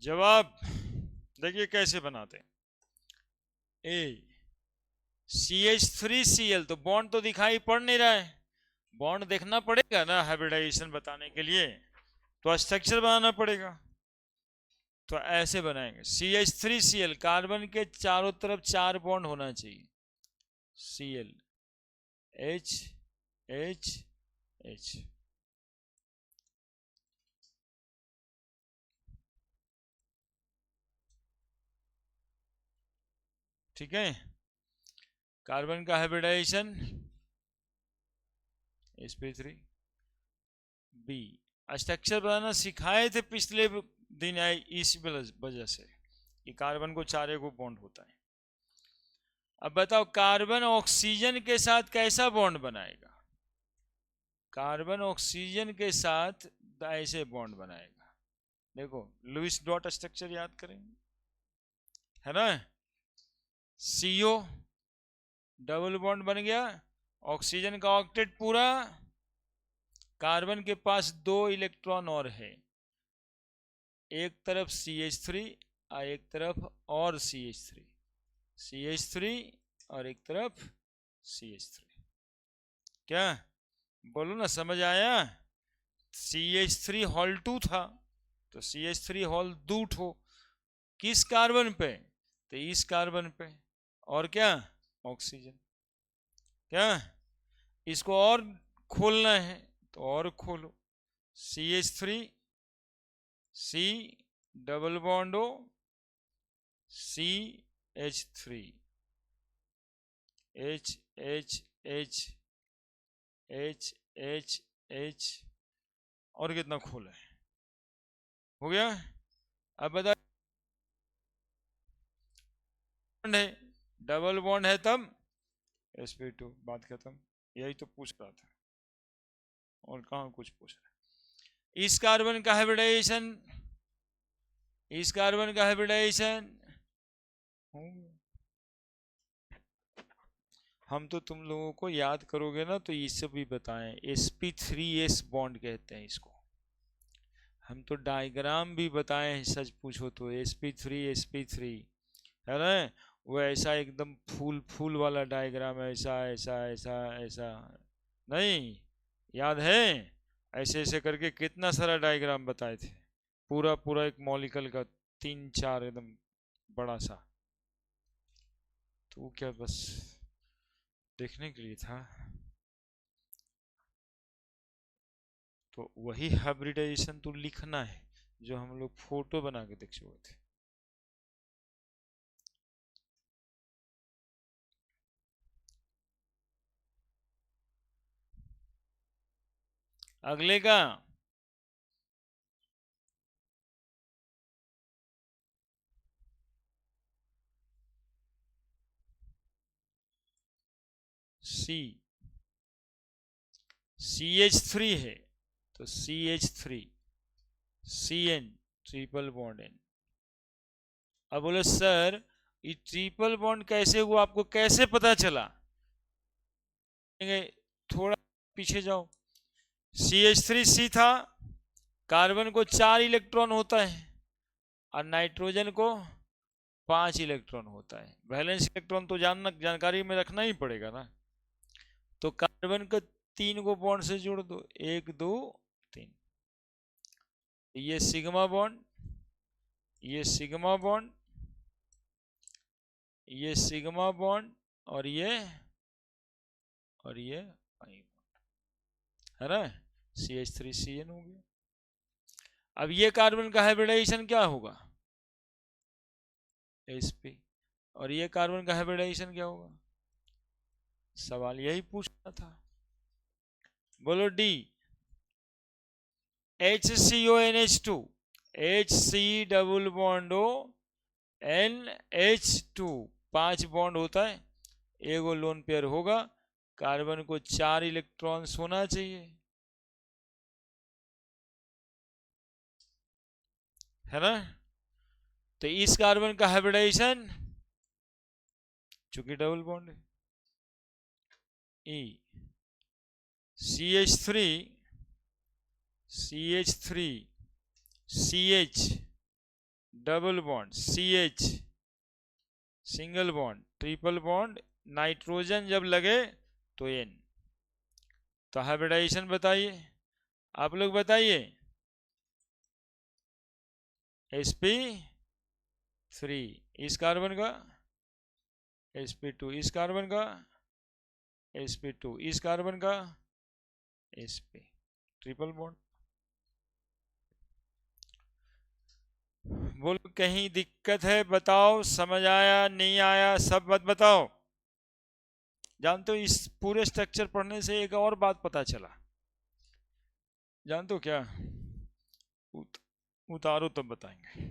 जवाब देखिए कैसे बनाते हैं। ए, CH3Cl, तो बॉन्ड तो दिखाई पड़ नहीं रहा है, बॉन्ड देखना पड़ेगा ना हाइब्रिडाइजेशन बताने के लिए, तो स्ट्रक्चर बनाना पड़ेगा। तो ऐसे बनाएंगे, CH3Cl, कार्बन के चारों तरफ 4 बॉन्ड होना चाहिए, Cl, H, H, H। ठीक है, कार्बन का हाइब्रिडाइजेशन sp3। बी, स्ट्रक्चर बनाना सिखाए थे पिछले दिन, आई इस वजह से ये कार्बन को 4 एगो बॉन्ड होता है। अब बताओ कार्बन ऑक्सीजन के साथ कैसा बॉन्ड बनाएगा? कार्बन ऑक्सीजन के साथ ऐसे बॉन्ड बनाएगा। देखो लुईस डॉट स्ट्रक्चर याद करेंगे, है ना? CO डबल बॉन्ड बन गया, ऑक्सीजन का ऑक्टेट पूरा, कार्बन के पास 2 इलेक्ट्रॉन और है, एक तरफ CH3 और एक तरफ और CH3, CH3 और एक तरफ CH3। क्या बोलो ना, समझ आया? CH3 हॉल 2 था तो CH3 हॉल 2 ठो किस कार्बन पे? तो इस कार्बन पे। और क्या? ऑक्सीजन। क्या इसको और खोलना है तो और खोलो, CH3 C double bond O CH3 H H H H H H और कितना खोला है? हो गया। अब बता, है डबल बॉन्ड है तब sp2, बात खत्म। यही तो पूछ रहा था, और कहाँ कुछ पूछ रहा है। इस कार्बन का हाइब्रिडाइजेशन, इस कार्बन का हाइब्रिडाइजेशन, हम तो तुम लोगों को याद करोगे ना तो इससे भी बताएं, sp3s बॉन्ड कहते हैं इसको। हम तो डायग्राम भी बताए हैं, सच पूछो तो sp3 है ना, वो ऐसा एकदम फूल फूल वाला डायग्राम है, ऐसा ऐसा ऐसा ऐसा नहीं याद है? ऐसे ऐसे करके कितना सारा डायग्राम बताए थे, पूरा पूरा एक मॉलिक्यूल का 3-4 एकदम बड़ा सा। तो क्या बस देखने के लिए था? तो वही हाइब्रिडाइजेशन तो लिखना है जो हम लोग फोटो बना के देख चुके थे। अगले का CH3 है तो CH3 CN triple bond N। अब बोले सर ये ट्रिपल बॉन्ड कैसे हुआ, आपको कैसे पता चला? थोड़ा पीछे जाओ, CH3C था, कार्बन को 4 इलेक्ट्रॉन होता है और नाइट्रोजन को 5 इलेक्ट्रॉन होता है। वैलेंस इलेक्ट्रॉन तो जानकारी में रखना ही पड़ेगा ना। तो कार्बन का 3 को बॉन्ड से जोड़ दो, 1 2 3। ये सिग्मा बॉन्ड, ये सिग्मा बॉन्ड, ये सिग्मा बॉन्ड और ये पाई बॉन्ड, है ना? CH3CN हो गया। अब ये कार्बन का हाइब्रिडाइजेशन क्या होगा? sp। और ये कार्बन का हाइब्रिडाइजेशन क्या होगा? सवाल यही पूछना था। बोलो D HCONH2 HC double bond O NH2, 5 bond होता है, एगो लोन पेयर होगा, कार्बन को 4 इलेक्ट्रॉन होना चाहिए, है ना? तो इस कार्बन का हाइब्रिडाइजेशन चूंकि डबल बॉन्ड है, E CH3 CH double bond CH single bond triple bond, nitrogen जब लगे तो N। तो हाइब्रिडाइजेशन बताइए, आप लोग बताइए। sp3 इस कार्बन का, sp2 इस कार्बन का, sp2 इस कार्बन का, sp ट्रिपल बॉन्ड। बोलो कहीं दिक्कत है बताओ, समझ आया नहीं आया सब मत बताओ। जानते हो इस पूरे स्ट्रक्चर पढ़ने से एक और बात पता चला, जानते हो क्या? उतारो तब बताएंगे।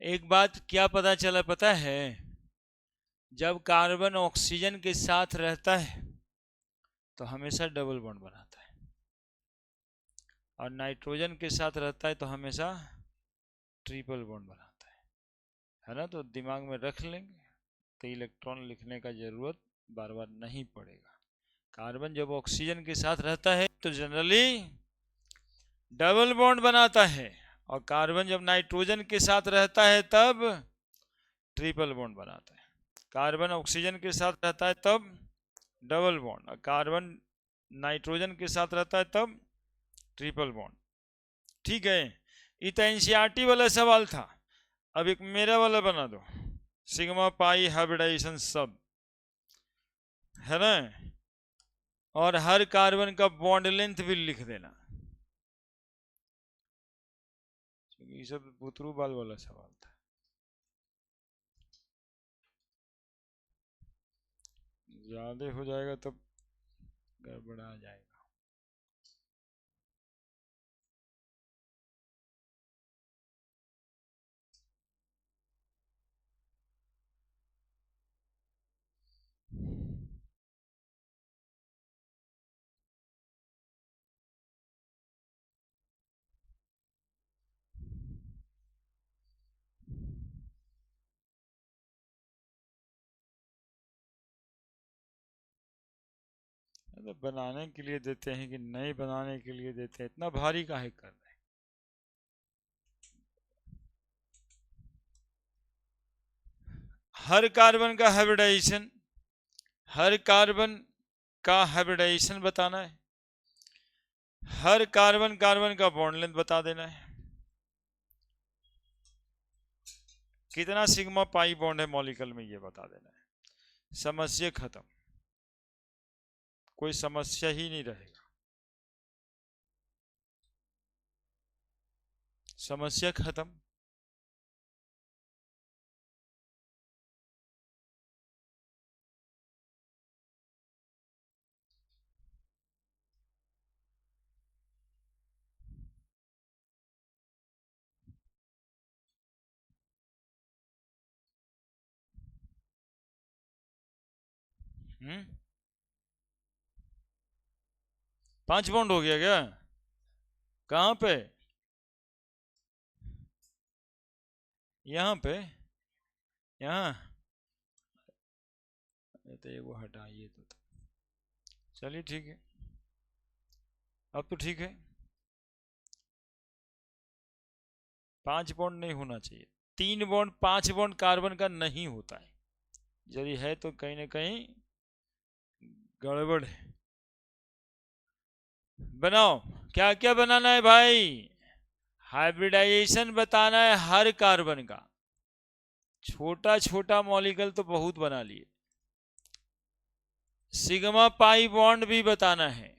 एक बात क्या पता चला पता है, जब कार्बन ऑक्सीजन के साथ रहता है तो हमेशा डबल बॉन्ड बनाता है, और नाइट्रोजन के साथ रहता है तो हमेशा ट्रिपल बॉन्ड बनाता है ना। तो दिमाग में रख लेंगे तो इलेक्ट्रॉन लिखने का जरूरत बार बार नहीं पड़ेगा। कार्बन जब ऑक्सीजन के साथ रहता है तो जनरली डबल बॉन्ड बनाता है, और कार्बन जब नाइट्रोजन के साथ रहता है तब ट्रिपल बॉन्ड बनाता है। कार्बन ऑक्सीजन के साथ रहता है तब डबल बॉन्ड, और कार्बन नाइट्रोजन के साथ रहता है तब ट्रिपल बॉन्ड। ठीक है, ये तो एनसीईआरटी वाला सवाल था। अब एक मेरा वाला बना दो, सिग्मा पाई हाइब्रिडाइजेशन सब, है ना, और हर कार्बन का बॉन्ड लेंथ भी लिख देना, क्योंकि ये सब बुतरू बाल वाला सवाल था। ज्यादा हो जाएगा तब गड़बड़ा जाएगा। तो बनाने के लिए देते हैं कि नहीं बनाने के लिए देते हैं, इतना भारी काहे कर रहे हैं। हर कार्बन का हाइब्रिडाइजेशन, हर कार्बन का हाइब्रिडाइजेशन बताना है, हर कार्बन कार्बन का बॉन्ड लेंथ बता देना है, कितना सिग्मा पाई बॉन्ड है मॉलिक्यूल में ये बता देना है। समस्या खत्म, कोई समस्या ही नहीं रहेगा, समस्या खत्म। हम्म, 5 बॉन्ड हो गया क्या? कहाँ पे? यहाँ पे? यहाँ? तो ये वो हटाइए तो, चलिए ठीक है, अब तो ठीक है। 5 बॉन्ड नहीं होना चाहिए, 3 बॉन्ड 5 बॉन्ड कार्बन का नहीं होता है, यदि है तो कहीं ना कहीं गड़बड़ है। बनाओ, क्या क्या बनाना है भाई? हाइब्रिडाइजेशन बताना है हर कार्बन का, छोटा छोटा मॉलिक्यूल तो बहुत बना लिए। सिग्मा पाई बॉन्ड भी बताना है,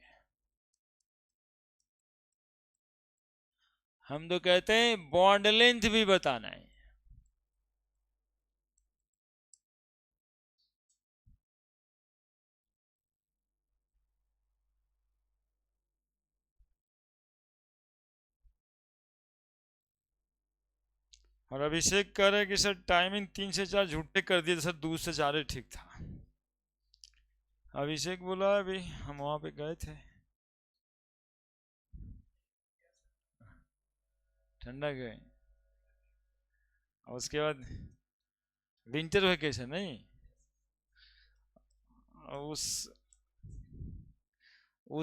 हम तो कहते हैं बॉन्ड लेंथ भी बताना है। और अभिषेक कह रहे कि सर टाइमिंग 3 से 4 झूठे कर दिए, सर 2 से 4 ही ठीक था। अभिषेक बोला अभी हम वहां पे गए थे, ठंडा गए, और उसके बाद विंटर वेकेशन नहीं, उस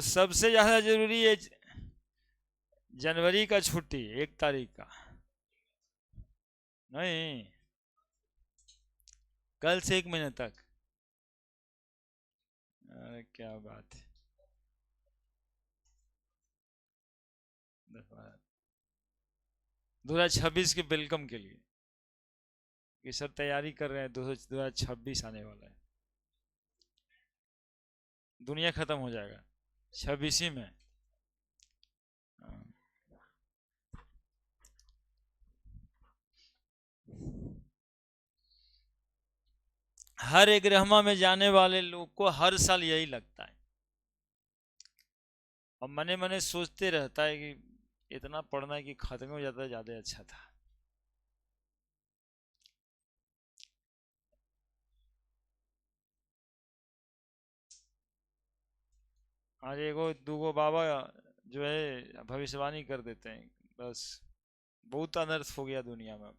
सबसे ज्यादा जरूरी है जनवरी का छुट्टी 1 तारीख का, नहीं कल से 1 महीने तक। अरे क्या बात है, 2026 के वेलकम के लिए ये सब तैयारी कर रहे हैं। 2026 आने वाला है, दुनिया खत्म हो जाएगा 26 में। हाँ। हर एक ग्रहमा में जाने वाले लोग को हर साल यही लगता है, और मने मने सोचते रहता है कि इतना पढ़ना है कि खत्म हो जाता है ज्यादा अच्छा था। आज एगो दूगो बाबा जो है भविष्यवाणी कर देते हैं, बस बहुत अनर्थ हो गया दुनिया में।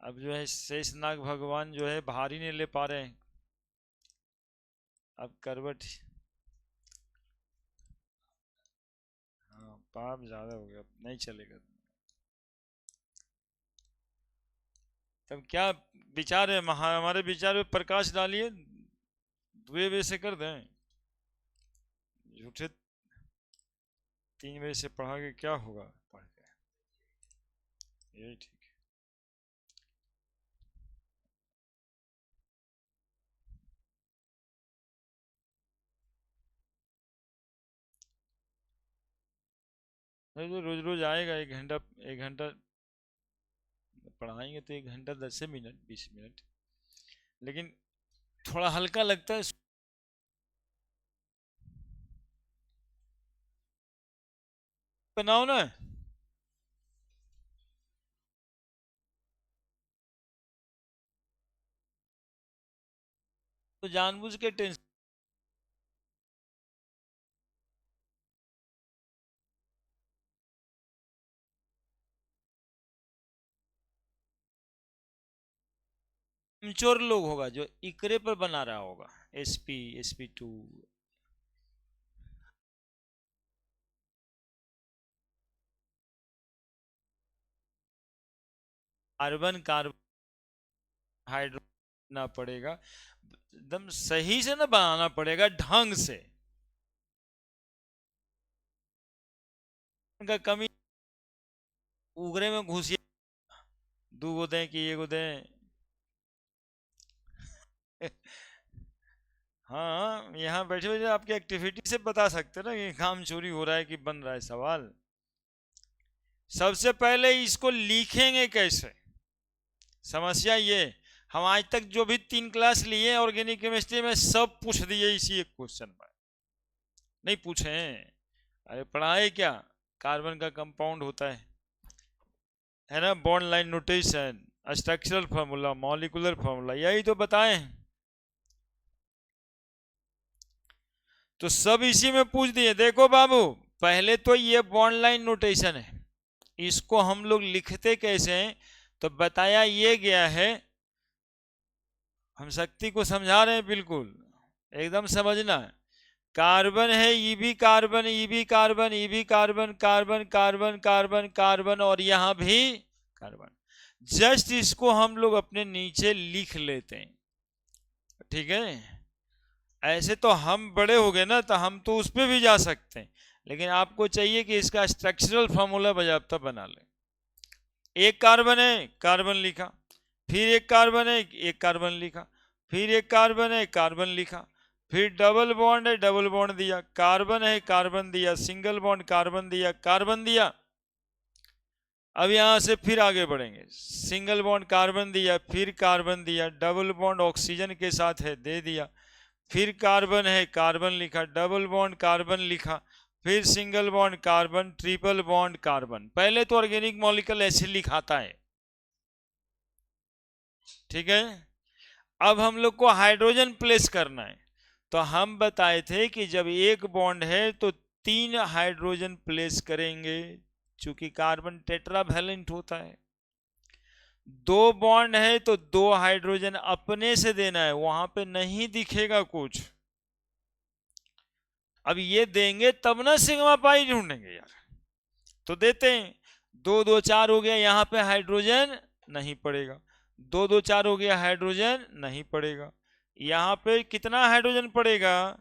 अब जो है शेषनाग भगवान जो है भारी नहीं ले पा रहे हैं, अब करवट। हाँ, पाप ज्यादा हो गया, अब नहीं चलेगा। तब क्या विचार है, हमारे विचार पे प्रकाश डालिए, दुए वे से कर दें। झूठे 3 बजे से पढ़ा के क्या होगा, पढ़ के यही ठीक है। तो रोज रोज आएगा, 1 घंटा, 1 घंटा पढ़ाएंगे तो 1 घंटा 10 मिनट 20 मिनट, लेकिन थोड़ा हल्का लगता है। बनाओ ना। तो जानबूझ के टेंशन, कमजोर लोग होगा जो इकरे पर बना रहा होगा, SP2। कार्बन कार्बन हाइड्रो ना पड़ेगा, एकदम सही से ना बनाना पड़ेगा, ढंग से। उनका कमी, उगरे में घुसिए, दू गो दें कि एगो दें। हाँ, यहाँ बैठे बैठे आपकी एक्टिविटी से बता सकते हैं ना कि काम चोरी हो रहा है कि बन रहा है सवाल। सबसे पहले इसको लिखेंगे कैसे, समस्या ये। हम आज तक जो भी 3 क्लास लिए ऑर्गेनिक केमिस्ट्री में, सब पूछ दिए इसी एक क्वेश्चन में, नहीं पूछे हैं। अरे पढ़ाए क्या, कार्बन का कंपाउंड होता है ना, bond line notation, structural formula, molecular formula, यही तो बताए हैं। तो सब इसी में पूछ दिए। देखो बाबू, पहले तो ये बॉन्ड लाइन नोटेशन है, इसको हम लोग लिखते कैसे हैं, तो बताया ये गया है। हम शक्ति को समझा रहे हैं, बिल्कुल एकदम समझना है। कार्बन है, EB carbon, EB carbon, EB carbon, carbon carbon carbon carbon, और यहां भी कार्बन। जस्ट इसको हम लोग अपने नीचे लिख लेते हैं, ठीक है। ऐसे तो हम बड़े हो गए ना, तो हम तो उस पर भी जा सकते हैं, लेकिन आपको चाहिए कि इसका स्ट्रक्चरल फॉर्मूला बाजाबता बना लें। एक कार्बन है, कार्बन लिखा, फिर एक कार्बन है, एक कार्बन लिखा, फिर एक कार्बन है, कार्बन लिखा, फिर डबल बॉन्ड है, डबल बॉन्ड दिया, कार्बन है, कार्बन दिया, सिंगल बॉन्ड, कार्बन दिया, कार्बन दिया। अब यहां से फिर आगे बढ़ेंगे, सिंगल बॉन्ड कार्बन दिया, फिर कार्बन दिया, डबल बॉन्ड ऑक्सीजन के साथ है, दे दिया, फिर कार्बन है, कार्बन लिखा, डबल बॉन्ड कार्बन लिखा, फिर single bond carbon, triple bond carbon. पहले तो ऑर्गेनिक मॉलिक्यूल ऐसे लिखाता है, ठीक है। अब हम लोग को हाइड्रोजन प्लेस करना है, तो हम बताए थे कि जब एक बॉन्ड है तो 3 हाइड्रोजन प्लेस करेंगे, चूंकि कार्बन टेट्रावैलेंट होता है। 2 बॉन्ड है तो 2 हाइड्रोजन अपने से देना है, वहां पे नहीं दिखेगा कुछ। अब ये देंगे तब ना सिग्मा पाई ढूंढेंगे यार, तो देते हैं। 2 2 4 हो गया, यहाँ पे हाइड्रोजन नहीं पड़ेगा। 2 2 4 हो गया, हाइड्रोजन नहीं पड़ेगा। यहाँ पे कितना हाइड्रोजन पड़ेगा,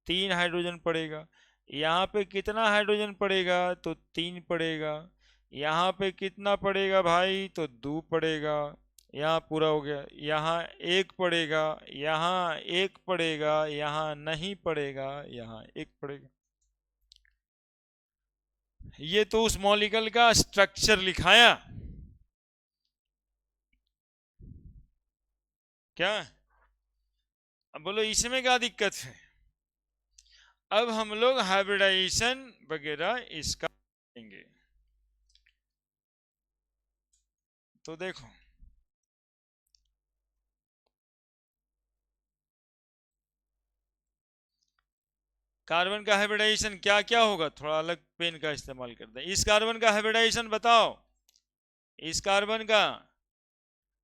3 हाइड्रोजन पड़ेगा। यहाँ पे कितना हाइड्रोजन पड़ेगा, तो 3 पड़ेगा। यहाँ पे कितना पड़ेगा भाई, तो 2 पड़ेगा। यहाँ पूरा हो गया, यहाँ 1 पड़ेगा, यहाँ 1 पड़ेगा, यहाँ नहीं पड़ेगा, यहाँ 1 पड़ेगा। ये तो उस मॉलिक्यूल का स्ट्रक्चर लिखाया। क्या, अब बोलो इसमें क्या दिक्कत है। अब हम लोग हाइब्रिडाइजेशन वगैरह इसका करेंगे। तो देखो, कार्बन का हाइब्रिडाइजेशन क्या क्या होगा, थोड़ा अलग पेन का इस्तेमाल करते हैं। इस कार्बन का हाइब्रिडाइजेशन बताओ, इस कार्बन का,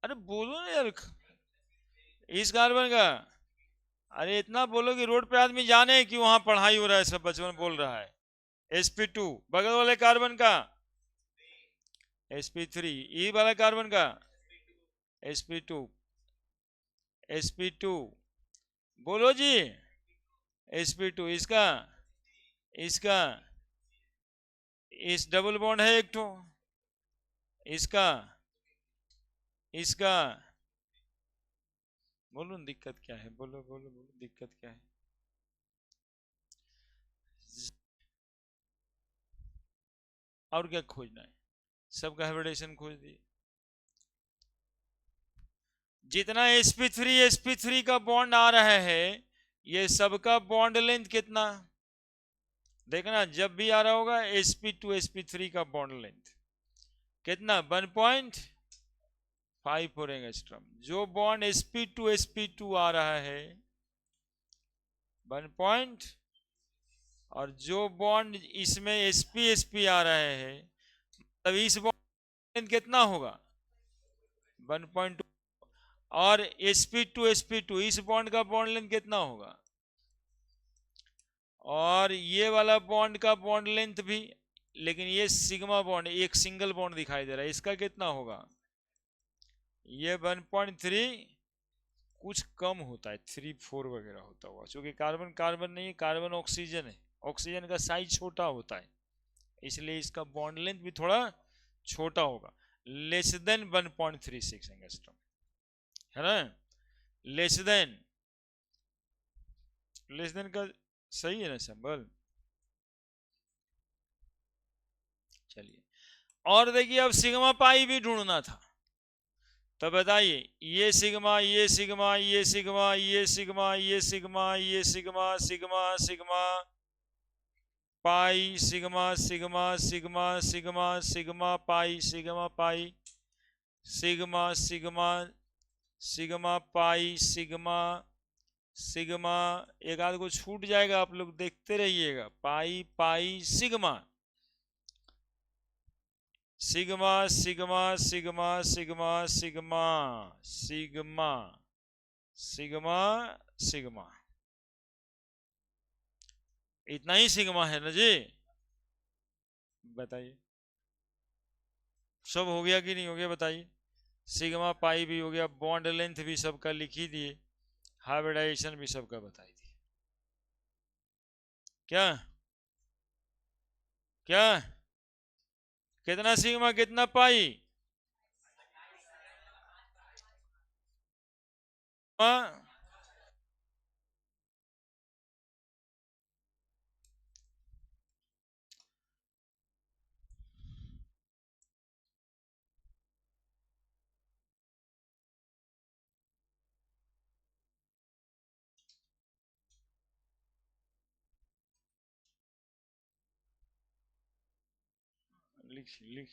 अरे बोलो ना यार, इस कार्बन का, अरे इतना बोलो कि रोड पे आदमी जाने कि वहां पढ़ाई हो रहा है, सब बचपन बोल रहा है। sp2 बगल वाले कार्बन का, sp3 ई वाला कार्बन का, sp2 sp2 बोलो जी, sp2 इसका, इसका, इस डबल बॉन्ड है एक ठो, इसका, इसका, बोलो ना दिक्कत क्या है, बोलो बोलो बोलो दिक्कत क्या है। और क्या खोजना है, सबका हाइब्रिडेशन खोज दिए। जितना sp3 sp3 का बॉन्ड आ रहा है, ये सबका बॉन्ड लेंथ कितना, देखना जब भी आ रहा होगा sp2 sp3 का बॉन्ड लेंथ कितना, 1.54 एंगस्ट्रॉम। जो बॉन्ड sp2 sp2 आ रहा है 1 पॉइंट, और जो बॉन्ड इसमें sp sp आ रहा है, तब इस बॉन्ड लेंथ कितना होगा 1.2, और sp2 इस बॉन्ड का बॉन्ड लेंथ कितना होगा, और ये वाला बॉन्ड का बॉन्ड लेंथ भी, लेकिन ये सिग्मा बॉन्ड एक सिंगल बॉन्ड दिखाई दे रहा है, इसका कितना होगा, ये 1.3 कुछ कम होता है, 3-4 वगैरह होता होगा, क्योंकि कार्बन कार्बन नहीं है, कार्बन ऑक्सीजन है, ऑक्सीजन का साइज छोटा होता है, इसलिए इसका बॉन्ड लेंथ भी थोड़ा छोटा होगा, लेस देन 1.36 एंगस्ट्रॉम, है ना, लेस देन का सही है ना सिंबल। चलिए, और देखिए अब सिग्मा पाई भी ढूंढना था, तो बताइए, ये सिग्मा ये सिग्मा ये सिग्मा ये सिग्मा ये सिग्मा ये sigma sigma sigma pi sigma sigma sigma sigma sigma pi sigma pi sigma sigma sigma pi sigma sigma, एक आध को छूट जाएगा, आप लोग देखते रहिएगा, pi pi sigma sigma sigma sigma sigma sigma sigma sigma sigma, इतना ही सिग्मा है ना जी, बताइए सब हो गया कि नहीं हो गया, बताइए, सिग्मा पाई भी हो गया, बॉन्ड लेंथ भी सबका लिख ही दिए, हाइब्रिडाइजेशन भी सबका बताई दिए, क्या क्या, कितना सिग्मा कितना पाई, हाँ लिख लिख,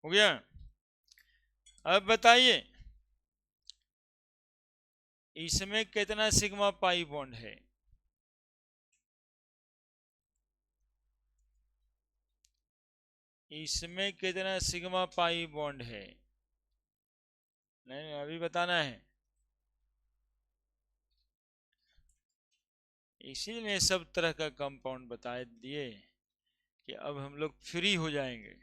हो गया। अब बताइए इसमें कितना सिग्मा पाई बॉन्ड है, इसमें कितना सिग्मा पाई बॉन्ड है, नहीं नहीं अभी बताना है, इसीलिए सब तरह का कंपाउंड बता दिए कि अब हम लोग फ्री हो जाएंगे।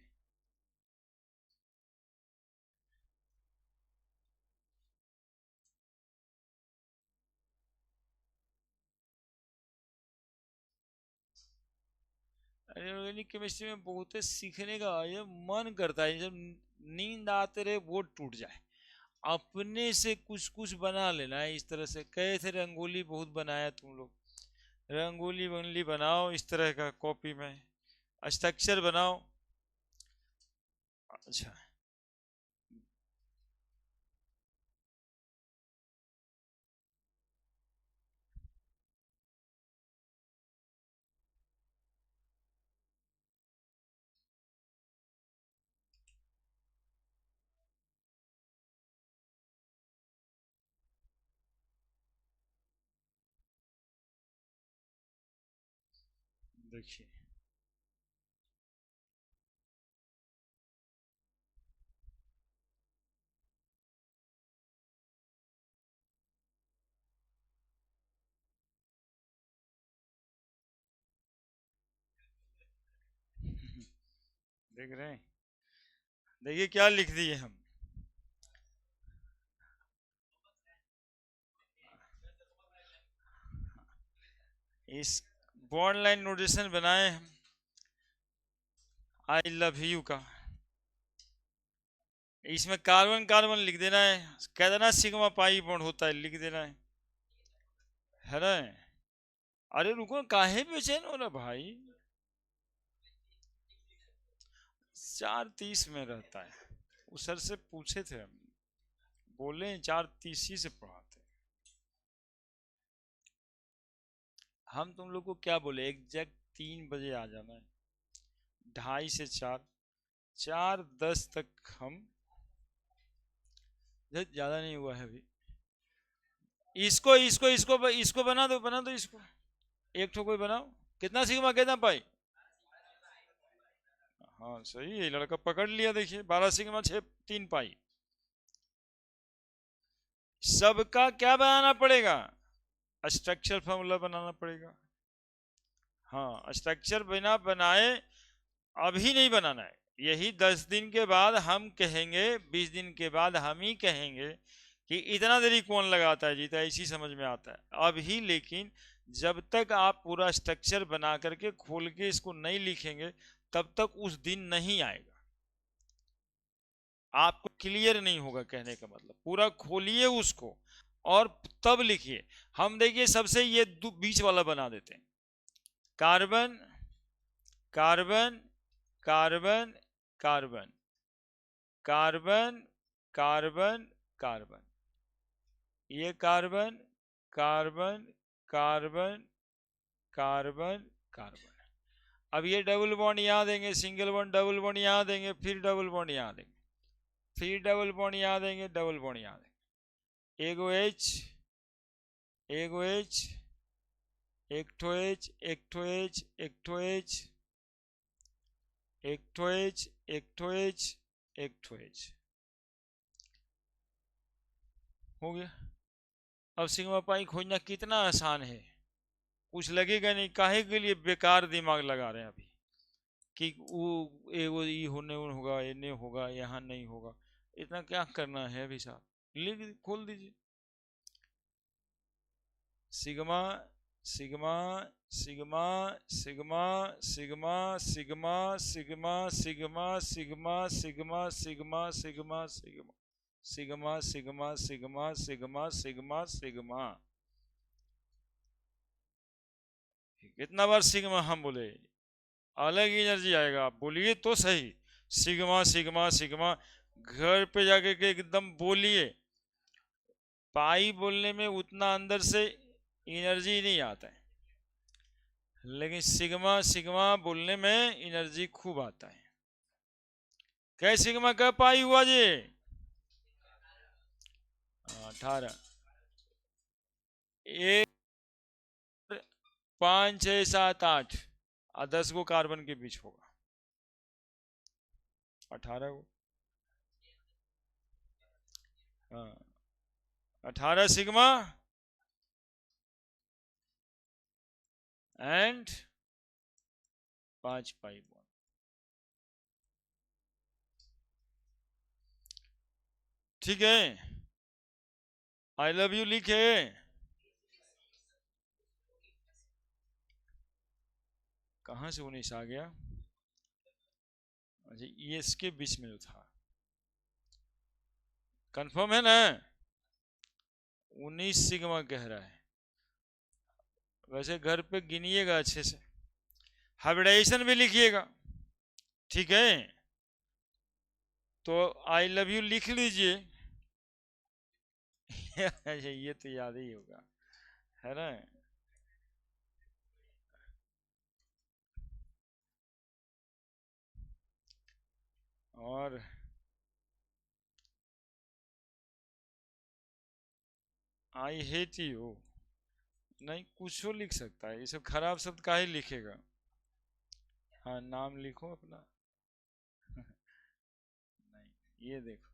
अरे ऑर्गेनिक केमिस्ट्री में बहुत है सीखने का, ये मन करता है जब नींद आते रहे वो टूट जाए, अपने से कुछ कुछ बना लेना है, इस तरह से कहे थे रंगोली बहुत बनाया तुम लोग, रंगोली वंगली बनाओ इस तरह का कॉपी में, हस्ताक्षर बनाओ। अच्छा देखिए देख रहे हैं, देखिए क्या लिख दिए हम। इस बॉन्ड लाइन नोटेशन बनाए हम आई लव यू का। इसमें कार्बन कार्बन लिख देना है, कह देना सिग्मा पाई बॉन्ड होता है, लिख देना है ना। अरे रुको, काहे बेचैन हो रहा भाई। 4:30 में रहता है, उस सर से पूछे थे हम, बोले 4:30 ही से पढ़ाते। हम तुम लोग को क्या बोले, एग्जैक्ट 3 बजे आ जाना है, 2:30 से 4, 4:10 तक हम, ज्यादा नहीं हुआ है अभी। इसको इसको इसको इसको बना दो, बना दो इसको, एक ठो कोई बनाओ। कितना सिग्मा, कितना पाई? हाँ सही है, लड़का पकड़ लिया। देखिए 12 सिग्मा 6 3 पाई। सबका क्या बनाना पड़ेगा, स्ट्रक्चर फॉर्मूला बनाना पड़ेगा। हाँ स्ट्रक्चर बिना बनाए अभी नहीं बनाना है, यही 10 दिन के बाद हम कहेंगे, 20 दिन के बाद हम ही कहेंगे कि इतना देरी कौन लगाता है जीता, इसी समझ में आता है अभी। लेकिन जब तक आप पूरा स्ट्रक्चर बना करके खोल के इसको नहीं लिखेंगे, तब तक उस दिन नहीं आएगा, आपको क्लियर नहीं होगा। कहने का मतलब पूरा खोलिए उसको और तब लिखिए। हम देखिए सबसे ये बीच वाला बना देते हैं, carbon carbon carbon carbon carbon carbon carbon, ये carbon carbon carbon carbon carbon. अब ये डबल बॉन्ड यहाँ देंगे, सिंगल बॉन्ड, डबल बॉन्ड यहाँ देंगे, फिर डबल बॉन्ड यहाँ देंगे, फिर डबल बॉन्ड यहाँ देंगे, डबल बॉन्ड यहाँ देंगे, एगो एच, एगो एच, एक ठो एच, एक ठो एच, एक ठो एच, एक ठो एच, एक ठो एच, एक ठो एच, हो गया। अब सिग्मा पाई खोजना कितना आसान है, कुछ लगेगा नहीं। काहे के लिए बेकार दिमाग लगा रहे हैं अभी कि वो एगो ई होने होगा, ये नहीं होगा, यहाँ नहीं होगा, इतना क्या करना है अभी साहब। लिख खोल दीजिए, sigma sigma sigma sigma sigma sigma sigma sigma sigma sigma sigma sigma sigma sigma sigma sigma sigma sigma sigma. कितना बार सिग्मा हम बोले, अलग एनर्जी आएगा, आप बोलिए तो सही, सिग्मा सिग्मा सिग्मा। घर पे जाके के एकदम बोलिए, पाई बोलने में उतना अंदर से एनर्जी नहीं आता है, लेकिन सिग्मा सिग्मा बोलने में एनर्जी खूब आता है। क्या सिग्मा का पाई हुआ जी? 18, 1 5 6 7 8 और 10 को कार्बन के बीच होगा, 18 को। हाँ 18 सिग्मा एंड 5 पाई बॉन्ड। ठीक है, आई लव यू लिखे, कहां से 19 आ गया? अच्छा ये इसके बीच में जो था, कंफर्म है ना? 19 सिग्मा कह रहा है। वैसे घर पे गिनिएगा अच्छे से, हाइब्रिडाइजेशन भी लिखिएगा, ठीक है? तो आई लव यू लिख लीजिए। ये तो याद ही होगा, है ना? और आई हेट यू, नहीं कुछ लिख सकता है, ये सब खराब शब्द काहे लिखेगा। हाँ नाम लिखो अपना। नहीं, ये देखो,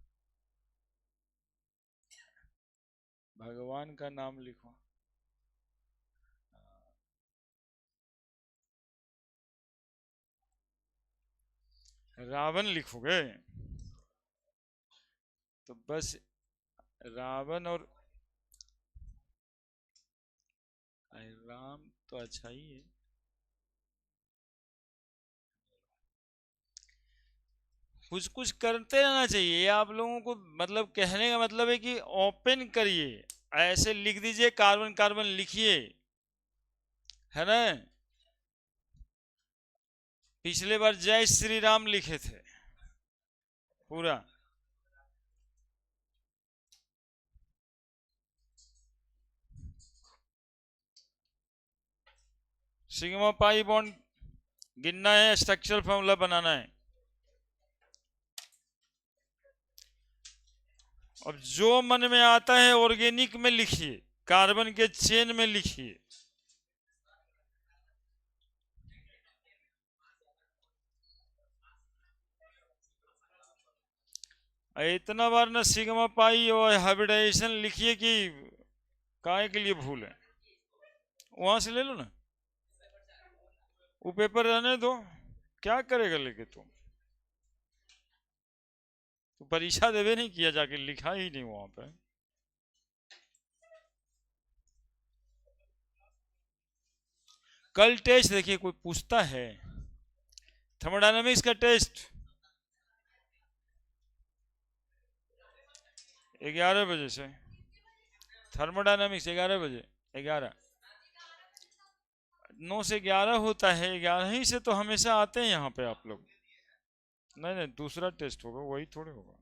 भगवान का नाम लिखो। रावण लिखोगे तो बस रावण और राम तो अच्छा ही है। कुछ कुछ करते रहना चाहिए आप लोगों को, मतलब कहने का मतलब है कि ओपन करिए, ऐसे लिख दीजिए कार्बन कार्बन लिखिए, है ना। पिछले बार जय श्री राम लिखे थे पूरा। सिग्मा पाई बॉन्ड गिनना है, स्ट्रक्चरल फॉर्मूला बनाना है। अब जो मन में आता है ऑर्गेनिक में लिखिए, कार्बन के चेन में लिखिए। इतना बार ना सिग्मा पाई और हाइब्रिडाइजेशन लिखिए कि काय के लिए भूल है, वहां से ले लो ना। वो पेपर रहने दो, क्या करेगा लेके तुम? तो परीक्षा देवे नहीं किया, जाके लिखा ही नहीं वहां पे। कल टेस्ट देखिए, कोई पूछता है थर्मोडायनेमिक्स का टेस्ट 11 बजे से, थर्मोडायनेमिक्स 11 बजे, 9 से 11 होता है, 11 ही से तो हमेशा आते हैं यहाँ पे आप लोग। नहीं नहीं, दूसरा टेस्ट होगा, वही थोड़े होगा।